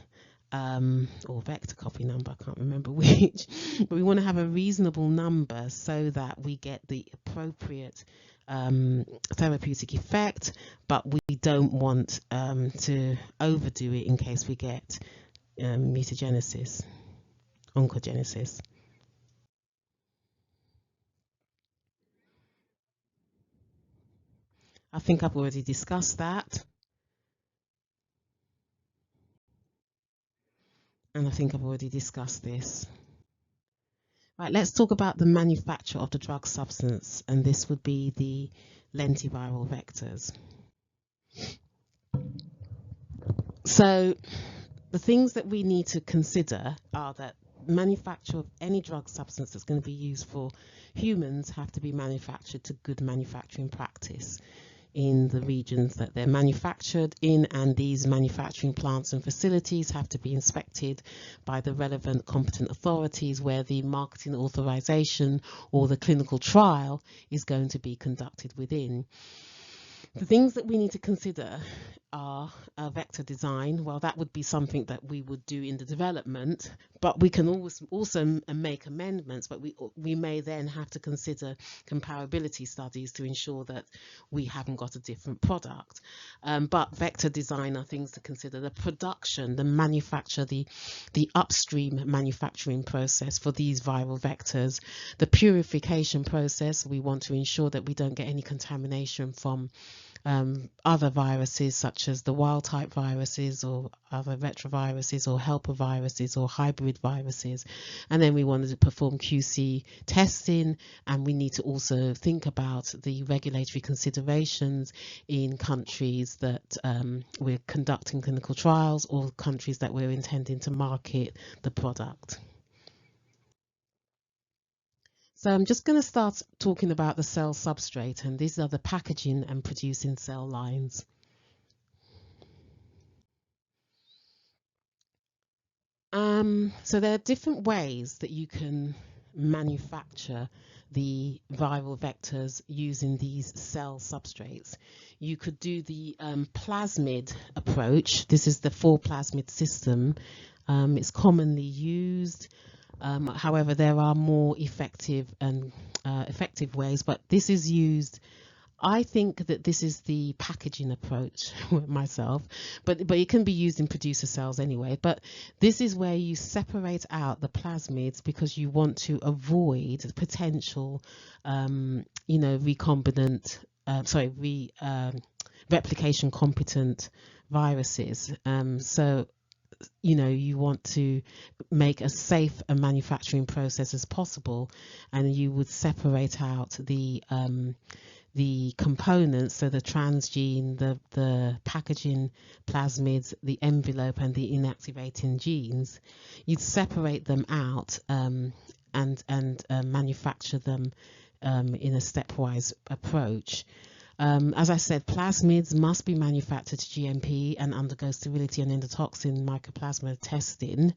S1: or vector copy number, I can't remember which, but we want to have a reasonable number so that we get the appropriate therapeutic effect, but we don't want to overdo it in case we get mutagenesis, oncogenesis. I think I've already discussed that. And I think I've already discussed this. Right, let's talk about the manufacture of the drug substance, and this would be the lentiviral vectors. So the things that we need to consider are that manufacture of any drug substance that's going to be used for humans have to be manufactured to good manufacturing practice in the regions that they're manufactured in, and these manufacturing plants and facilities have to be inspected by the relevant competent authorities where the marketing authorization or the clinical trial is going to be conducted within. The things that we need to consider are vector design. Well, that would be something that we would do in the development, but we can also make amendments, but we may then have to consider comparability studies to ensure that we haven't got a different product. But vector design are things to consider: the production, the manufacture, the upstream manufacturing process for these viral vectors, the purification process. We want to ensure that we don't get any contamination from other viruses such as the wild type viruses or other retroviruses or helper viruses or hybrid viruses. And then we wanted to perform QC testing, and we need to also think about the regulatory considerations in countries that we're conducting clinical trials or countries that we're intending to market the product. So I'm just going to start talking about the cell substrate, and these are the packaging and producing cell lines. So there are different ways that you can manufacture the viral vectors using these cell substrates. You could do the plasmid approach. This is the 4-plasmid system. It's commonly used. However, there are more effective ways, but this is used. I think that this is the packaging approach myself, but it can be used in producer cells anyway. But this is where you separate out the plasmids because you want to avoid potential, recombinant, replication competent viruses. So you want to make as safe a manufacturing process as possible, and you would separate out the components, so the transgene, the packaging plasmids, the envelope, and the inactivating genes. You'd separate them out and manufacture them in a stepwise approach. As I said, plasmids must be manufactured to GMP and undergo sterility and endotoxin mycoplasma testing.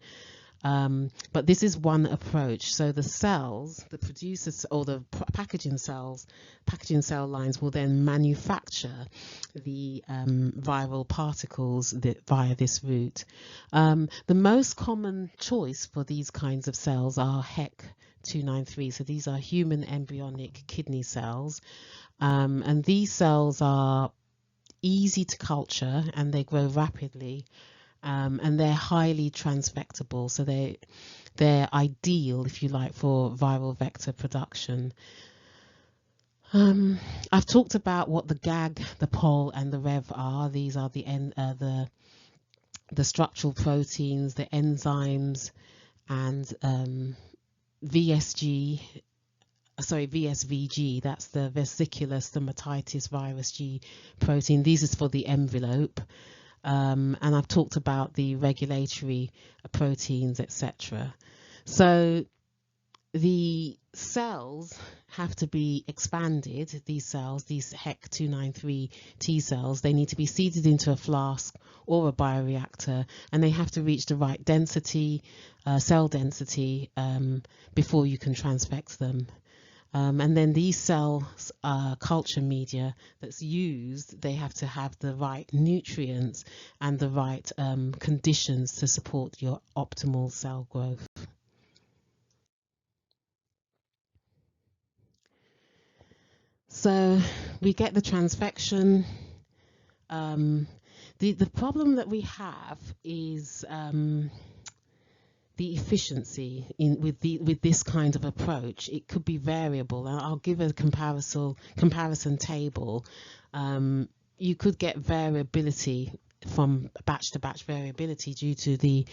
S1: But this is one approach. So the cells, the producers or the packaging cell lines will then manufacture the viral particles via this route. The most common choice for these kinds of cells are HEC293. So these are human embryonic kidney cells. And these cells are easy to culture and they grow rapidly. And they're highly transfectable, so they're ideal, if you like, for viral vector production. I've talked about what the GAG, the POL, and the REV are. These are the structural proteins, the enzymes, and VSVG. That's the vesicular stomatitis virus G protein. These is for the envelope. And I've talked about the regulatory proteins, etc. So the cells have to be expanded. These cells, these HEC293 T cells, they need to be seeded into a flask or a bioreactor, and they have to reach the right density, cell density, before you can transfect them. And then these cells culture media that's used, they have to have the right nutrients and the right conditions to support your optimal cell growth. So we get the transfection. The problem that we have is the efficiency with this kind of approach. It could be variable. I'll give a comparison table You could get variability from batch to batch variability due to the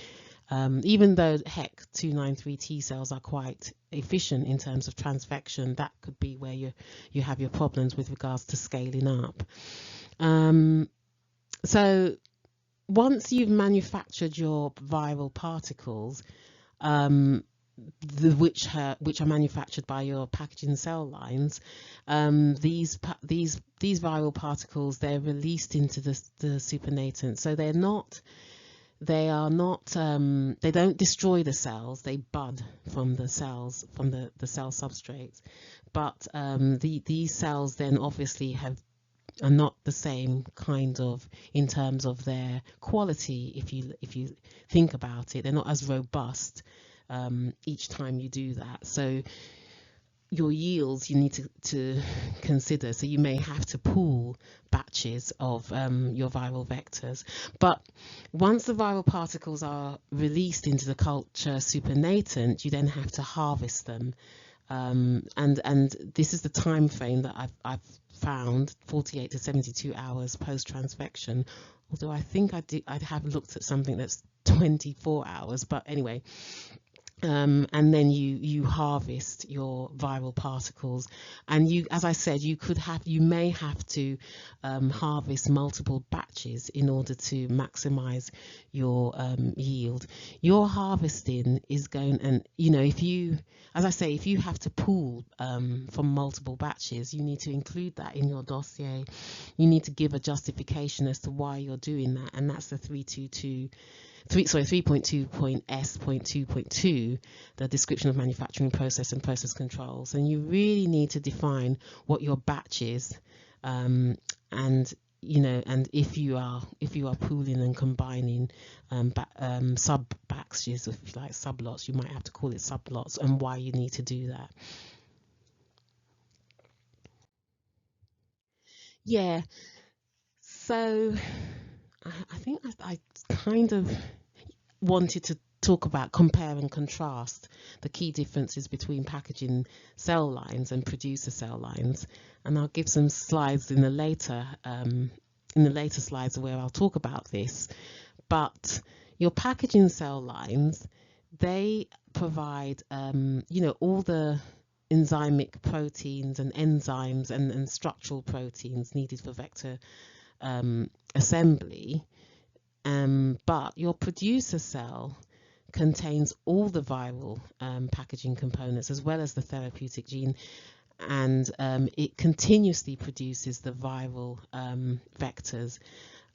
S1: even though HEC293 T cells are quite efficient in terms of transfection, that could be where you have your problems with regards to scaling up. So once you've manufactured your viral particles, which are manufactured by your packaging cell lines, these viral particles, they're released into the supernatant. So they don't destroy the cells, they bud from the cells, from the cell substrates. But these cells then obviously are not the same kind of, in terms of their quality. If you think about it, they're not as robust each time you do that. So your yields you need to consider. So you may have to pool batches of your viral vectors. But once the viral particles are released into the culture supernatant, you then have to harvest them. And this is the time frame that I've found, 48 to 72 hours post transfection. Although I think I'd have looked at something that's 24 hours, but anyway. And then you harvest your viral particles, and as I said, you may have to harvest multiple batches in order to maximize your yield. Your harvesting is going, and if you have to pool from multiple batches, you need to include that in your dossier. You need to give a justification as to why you're doing that, and that's the 3.2.S.2.2, the description of manufacturing process and process controls. And you really need to define what your batch is, and if you are pooling and combining sub batches, if you like, sublots, you might have to call it sublots, and why you need to do that. Yeah. So I think I kind of wanted to talk about, compare and contrast the key differences between packaging cell lines and producer cell lines, and I'll give some slides in the later slides where I'll talk about this. But your packaging cell lines, they provide all the enzymic proteins and enzymes and structural proteins needed for vector assembly. But your producer cell contains all the viral packaging components as well as the therapeutic gene, and it continuously produces the viral vectors.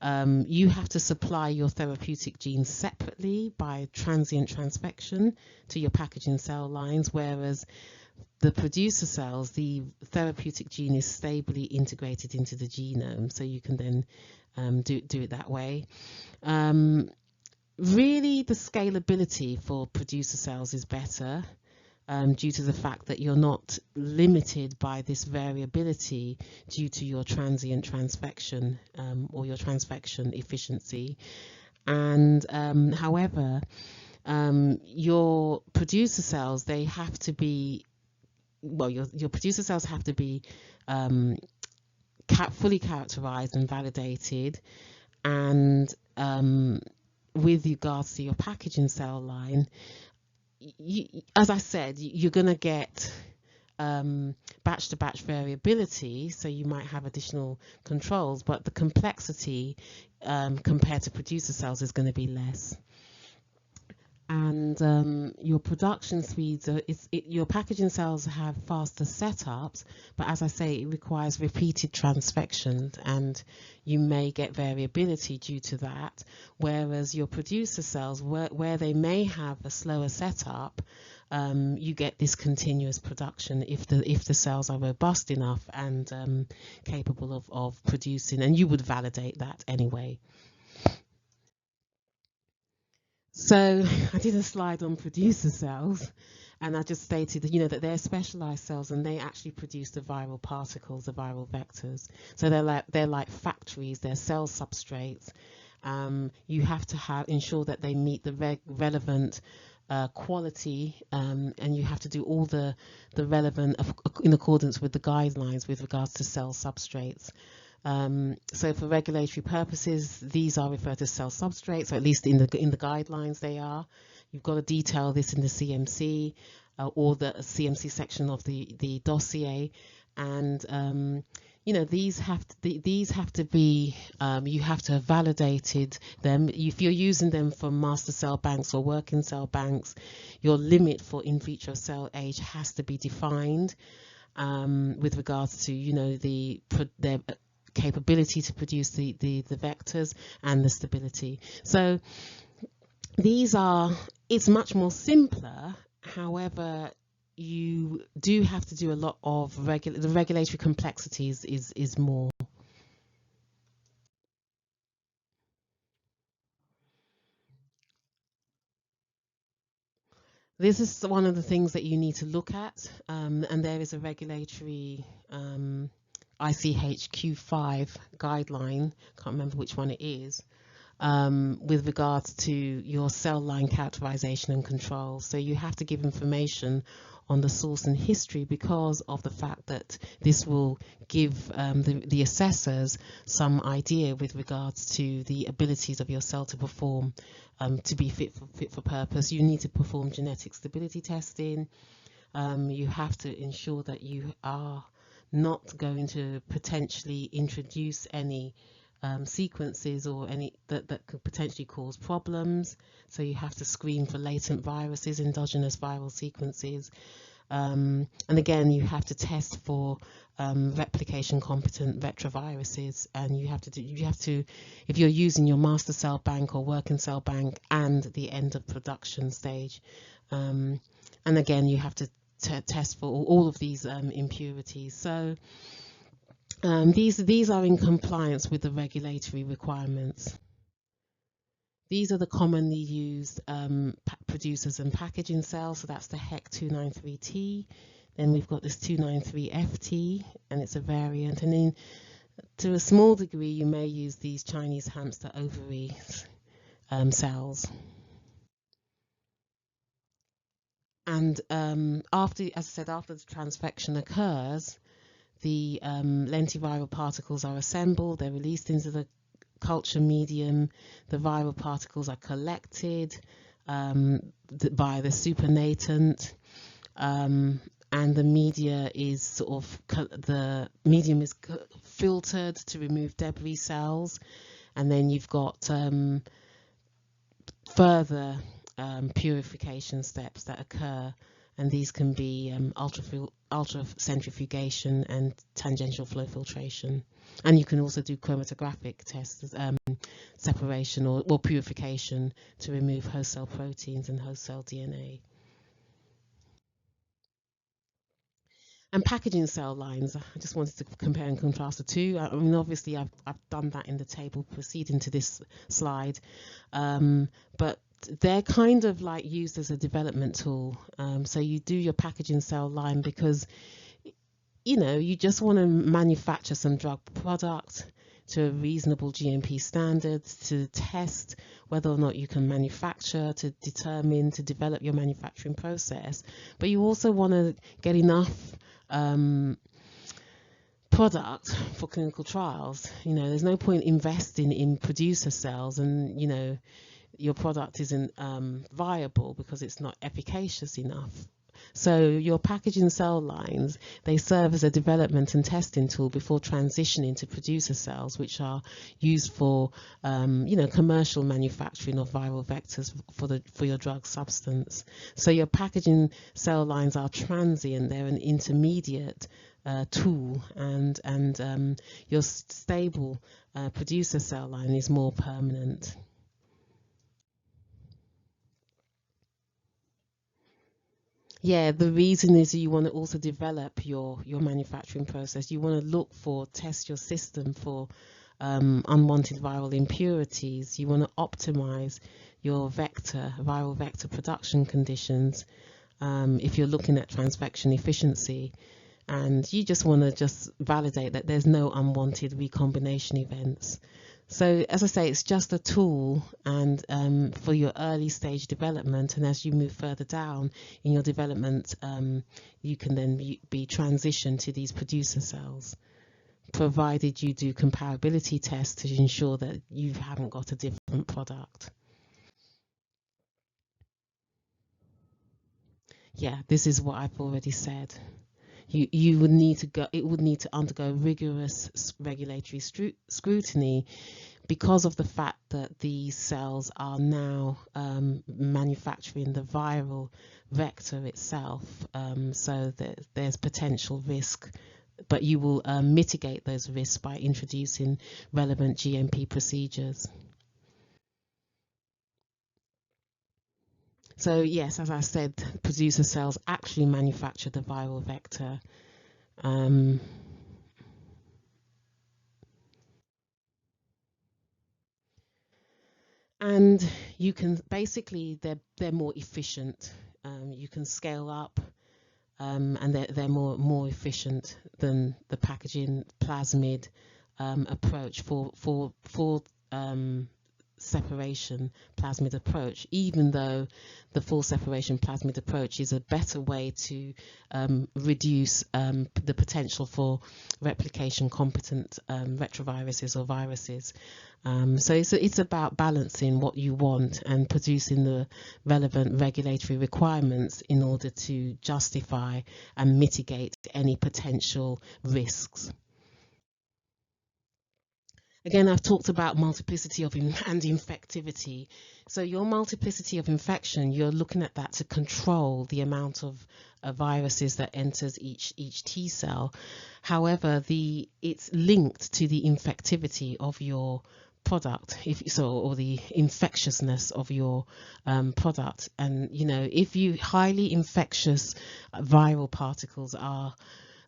S1: You have to supply your therapeutic genes separately by transient transfection to your packaging cell lines, whereas the producer cells, the therapeutic gene is stably integrated into the genome, so you can then do it that way. Really, the scalability for producer cells is better due to the fact that you're not limited by this variability due to your transient transfection or your transfection efficiency. And however, your producer cells, they have to be, your producer cells have to be fully characterized and validated, and with regards to your packaging cell line, as I said, you're going to get batch to batch variability, so you might have additional controls, but the complexity compared to producer cells is going to be less. And your production speeds, your packaging cells have faster setups, but as I say, it requires repeated transfections, and you may get variability due to that. Whereas your producer cells, where they may have a slower setup, you get this continuous production if the cells are robust enough and capable of producing, and you would validate that anyway. So I did a slide on producer cells, and I just stated that, that they're specialized cells and they actually produce the viral particles, the viral vectors. So they're like factories, they're cell substrates. You have to ensure that they meet the relevant quality, and you have to do all the relevant in accordance with the guidelines with regards to cell substrates. So for regulatory purposes, these are referred to cell substrates, or at least in the guidelines they are. You've got to detail this in the CMC or the CMC section of the dossier, and you know, these have to be, you have to have validated them. If you're using them for master cell banks or working cell banks, your limit for in vitro cell age has to be defined with regards to, you know, their capability to produce the vectors and the stability. So these are, it's much more simpler. However, you do have to do a lot of the regulatory complexities is more. This is one of the things that you need to look at, and there is a regulatory ICHQ5 guideline, can't remember which one it is, with regards to your cell line characterization and control. So you have to give information on the source and history, because of the fact that this will give the assessors some idea with regards to the abilities of your cell to perform, to be fit for purpose. You need to perform genetic stability testing. You have to ensure that you are not going to potentially introduce any sequences or any that could potentially cause problems. So you have to screen for latent viruses, endogenous viral sequences, and again, you have to test for replication competent retroviruses, and you have to, if you're using your master cell bank or working cell bank and the end of production stage, and again, you have to test for all of these impurities. So these are in compliance with the regulatory requirements. These are the commonly used producers and packaging cells. So that's the HEC293T. Then we've got this 293FT, and it's a variant. And then to a small degree, you may use these Chinese hamster ovary cells. And after, as I said, after the transfection occurs, the lentiviral particles are assembled, they're released into the culture medium, the viral particles are collected by the supernatant, and the media is sort of, the medium is filtered to remove debris cells, and then you've got further purification steps that occur, and these can be ultracentrifugation and tangential flow filtration. And you can also do chromatographic tests, separation or purification to remove host cell proteins and host cell DNA. And packaging cell lines, I just wanted to compare and contrast the two. I mean, obviously, I've done that in the table preceding to this slide, but they're kind of like used as a development tool. So you do your packaging cell line because, you know, you just want to manufacture some drug product to a reasonable GMP standards, to test whether or not you can manufacture, to determine, to develop your manufacturing process. But you also want to get enough product for clinical trials. You know, there's no point investing in producer cells and, you know, your product isn't viable because it's not efficacious enough. So your packaging cell lines, they serve as a development and testing tool before transitioning to producer cells, which are used for, you know, commercial manufacturing of viral vectors for your drug substance. So your packaging cell lines are transient; they're an intermediate tool, and your stable producer cell line is more permanent. Yeah, the reason is you want to also develop your manufacturing process. You want to test your system for unwanted viral impurities. You want to optimize your viral vector production conditions if you're looking at transfection efficiency. And you just want to validate that there's no unwanted recombination events. So as I say, it's just a tool, and for your early stage development, and as you move further down in your development, you can then be transitioned to these producer cells. provided you do comparability tests to ensure that you haven't got a different product. Yeah, this is what I've already said. You would need to go, it would need to undergo rigorous regulatory scrutiny because of the fact that these cells are now manufacturing the viral vector itself. So there's potential risk, but you will mitigate those risks by introducing relevant GMP procedures. So yes, as I said, producer cells actually manufacture the viral vector. And you can basically, they're more efficient. You can scale up, and they're more efficient than the packaging plasmid approach for separation plasmid approach, even though the full separation plasmid approach is a better way to reduce the potential for replication competent retroviruses or viruses. So it's about balancing what you want and producing the relevant regulatory requirements in order to justify and mitigate any potential risks. Again, I've talked about multiplicity of and infectivity. So your multiplicity of infection, you're looking at that to control the amount of viruses that enters each T cell. However, it's linked to the infectivity of your product, or the infectiousness of your product. And if you highly infectious viral particles are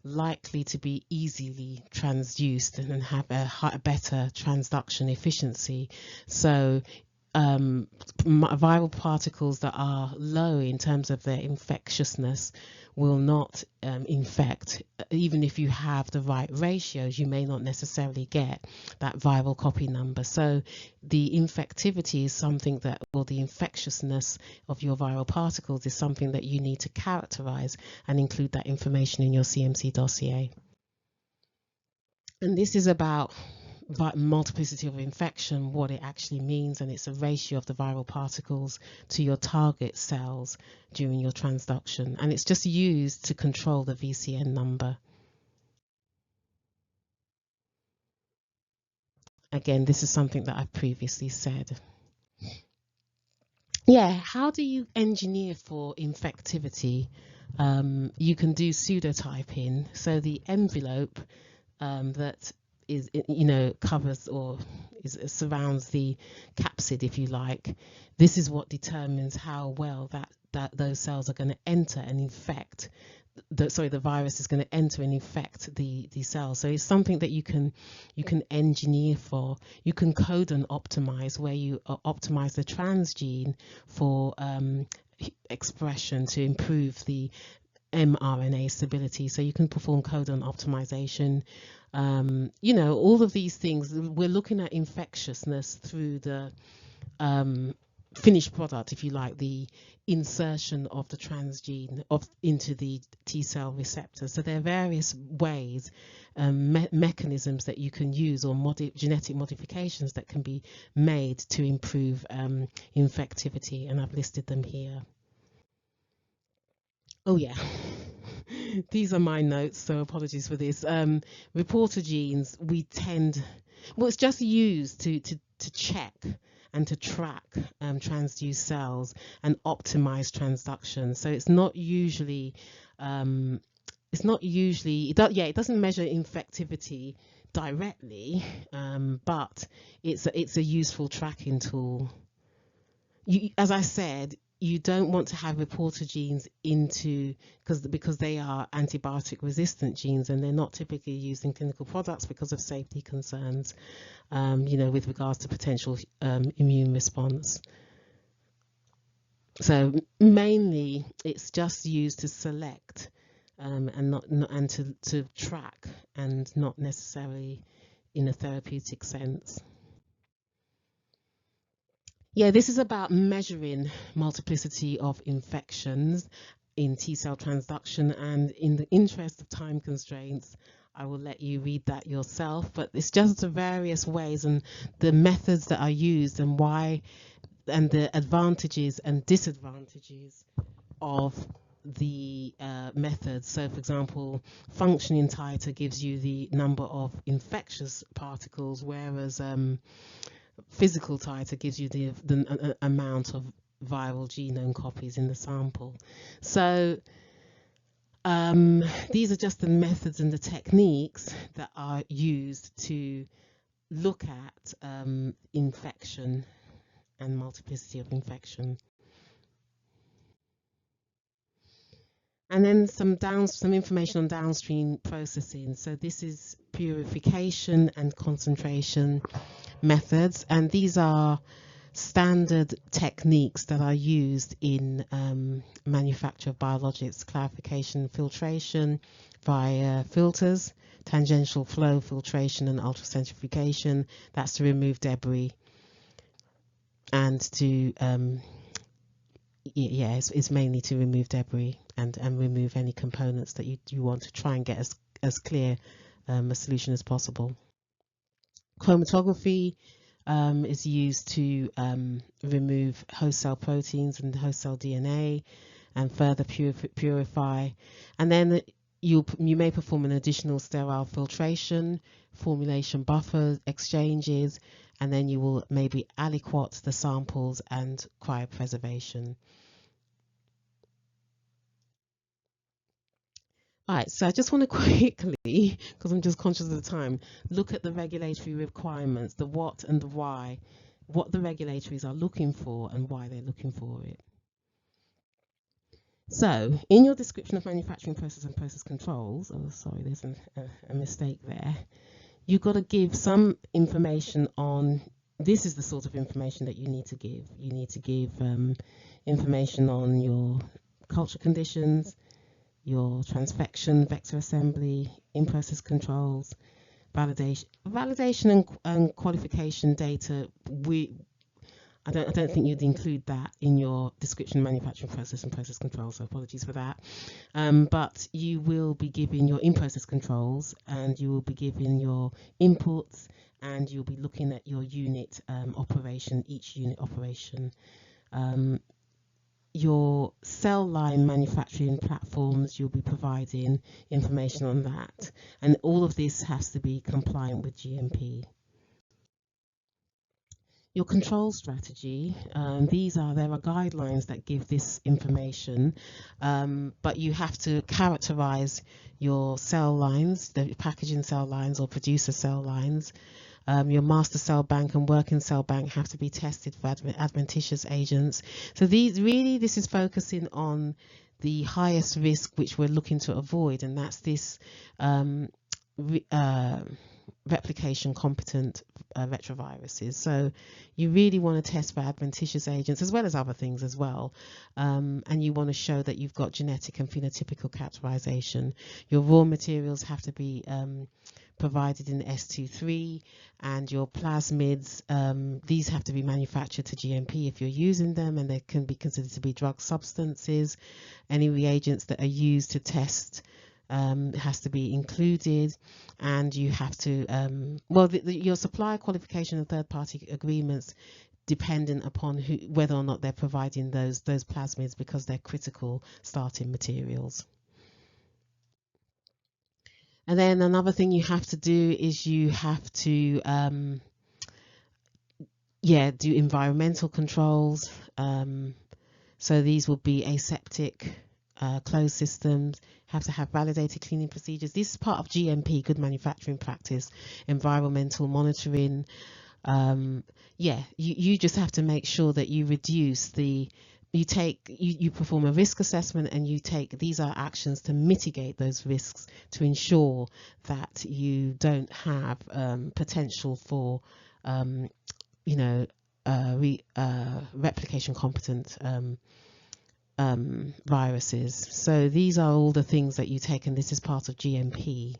S1: likely to be easily transduced and have a better transduction efficiency. So viral particles that are low in terms of their infectiousness will not infect. Even if you have the right ratios, you may not necessarily get that viral copy number. So the infectivity is something that, or the infectiousness of your viral particles is something that you need to characterize and include that information in your CMC dossier. And this is about multiplicity of infection, what it actually means, and it's a ratio of the viral particles to your target cells during your transduction, and it's just used to control the VCN number. Again, this is something that I've previously said. Yeah, how do you engineer for infectivity? You can do pseudotyping, so the envelope that is, covers or surrounds the capsid, if you like. This is what determines how well that those cells are going to enter and infect. The virus is going to enter and infect the cell. So it's something that you can engineer for. You can codon optimize, where you optimize the transgene for expression to improve the mRNA stability. So you can perform codon optimization. All of these things. We're looking at infectiousness through the finished product, if you like, the insertion of the transgene into the T cell receptor. So there are various ways, mechanisms that you can use, or genetic modifications that can be made to improve infectivity, and I've listed them here. Oh yeah. These are my notes, so apologies for this. Reporter genes, it's just used to check and to track transduced cells and optimize transduction. So it doesn't measure infectivity directly, but it's a useful tracking tool. As I said, you don't want to have reporter genes because they are antibiotic resistant genes, and they're not typically used in clinical products because of safety concerns, with regards to potential immune response. So mainly it's just used to select and to track, and not necessarily in a therapeutic sense. Yeah, this is about measuring multiplicity of infections in T cell transduction, and in the interest of time constraints, I will let you read that yourself. But it's just the various ways and the methods that are used and why, and the advantages and disadvantages of the methods. So, for example, functioning titer gives you the number of infectious particles, whereas physical titer gives you the amount of viral genome copies in the sample. So these are just the methods and the techniques that are used to look at infection and multiplicity of infection. And then some information on downstream processing. So this is purification and concentration methods, and these are standard techniques that are used in manufacture of biologics: clarification, filtration via filters, tangential flow filtration, and ultracentrifugation. That's to remove debris and to it's mainly to remove debris and remove any components that you want to try and get as clear a solution as possible. Chromatography is used to remove host cell proteins and host cell DNA and further purify. And then you may perform an additional sterile filtration, formulation buffer exchanges, and then you will maybe aliquot the samples and cryopreservation. All right, so I just want to quickly, because I'm just conscious of the time, look at the regulatory requirements, the what and the why, what the regulatories are looking for and why they're looking for it. So in your description of manufacturing process and process controls, oh sorry, there's a mistake there. You've got to give some information on, this is the sort of information that you need to give. You need to give information on your culture conditions, your transfection, vector assembly, in-process controls, validation and qualification data. I don't think you'd include that in your description of manufacturing process and process controls, so apologies for that. But you will be giving your in-process controls, and you will be giving your inputs, and you'll be looking at your unit operation, each unit operation. Your cell line manufacturing platforms, you'll be providing information on that. And all of this has to be compliant with GMP. Your control strategy, there are guidelines that give this information, but you have to characterize your cell lines, the packaging cell lines or producer cell lines. Your master cell bank and working cell bank have to be tested for adventitious agents. So this is focusing on the highest risk which we're looking to avoid, and that's this replication competent retroviruses. So you really want to test for adventitious agents as well as other things as well, and you want to show that you've got genetic and phenotypical characterization. Your raw materials have to be provided in S23, and your plasmids, these have to be manufactured to GMP if you're using them, and they can be considered to be drug substances. Any reagents that are used to test has to be included, and you have to your supplier qualification and third-party agreements dependent upon whether or not they're providing those plasmids, because they're critical starting materials. And then another thing you have to do is you have to do environmental controls. So these will be aseptic closed systems, have to have validated cleaning procedures. This is part of GMP, good manufacturing practice, environmental monitoring. You just have to make sure that you reduce you perform a risk assessment, and these are actions to mitigate those risks to ensure that you don't have potential for replication competent viruses. So these are all the things that you take, and this is part of GMP.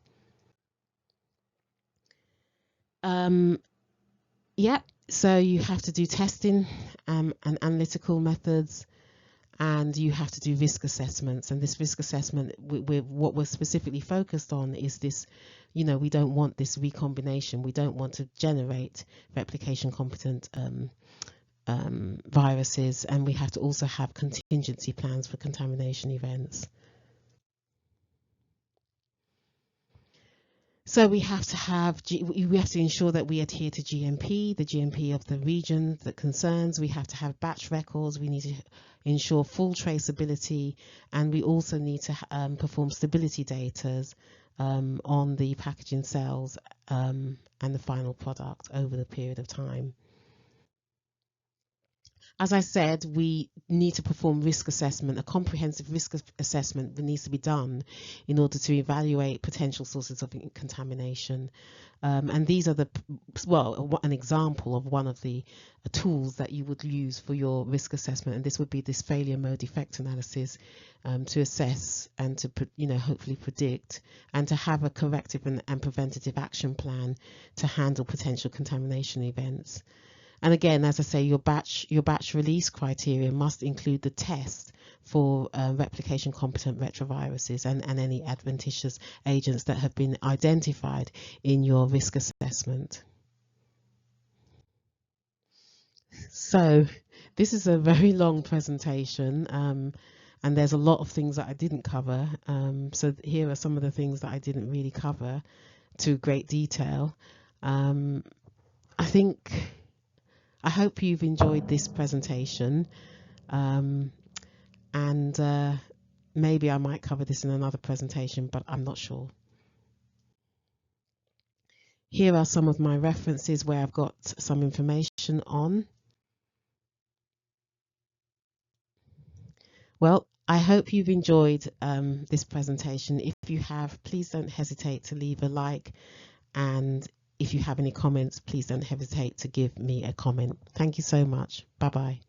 S1: So you have to do testing and analytical methods. and you have to do risk assessments. And this risk assessment, what we're specifically focused on is this, we don't want this recombination. We don't want to generate replication competent viruses, and we have to also have contingency plans for contamination events. So we have to ensure that we adhere to GMP, the GMP of the region that concerns. We have to have batch records. We need to ensure full traceability, and we also need to perform stability data on the packaging cells and the final product over the period of time. As I said, we need to perform risk assessment. A comprehensive risk assessment needs to be done in order to evaluate potential sources of contamination. And these are an example of one of the tools that you would use for your risk assessment. And this would be this failure mode effect analysis to assess and to, hopefully predict, and to have a corrective and preventative action plan to handle potential contamination events. And again, as I say, your batch release criteria must include the test for replication competent retroviruses and any adventitious agents that have been identified in your risk assessment. So this is a very long presentation, and there's a lot of things that I didn't cover. So here are some of the things that I didn't really cover to great detail. I hope you've enjoyed this presentation, and maybe I might cover this in another presentation, but I'm not sure. Here are some of my references where I've got some information on. Well, I hope you've enjoyed this presentation. If you have, please don't hesitate to leave a like, and if you have any comments, please don't hesitate to give me a comment. Thank you so much. Bye-bye.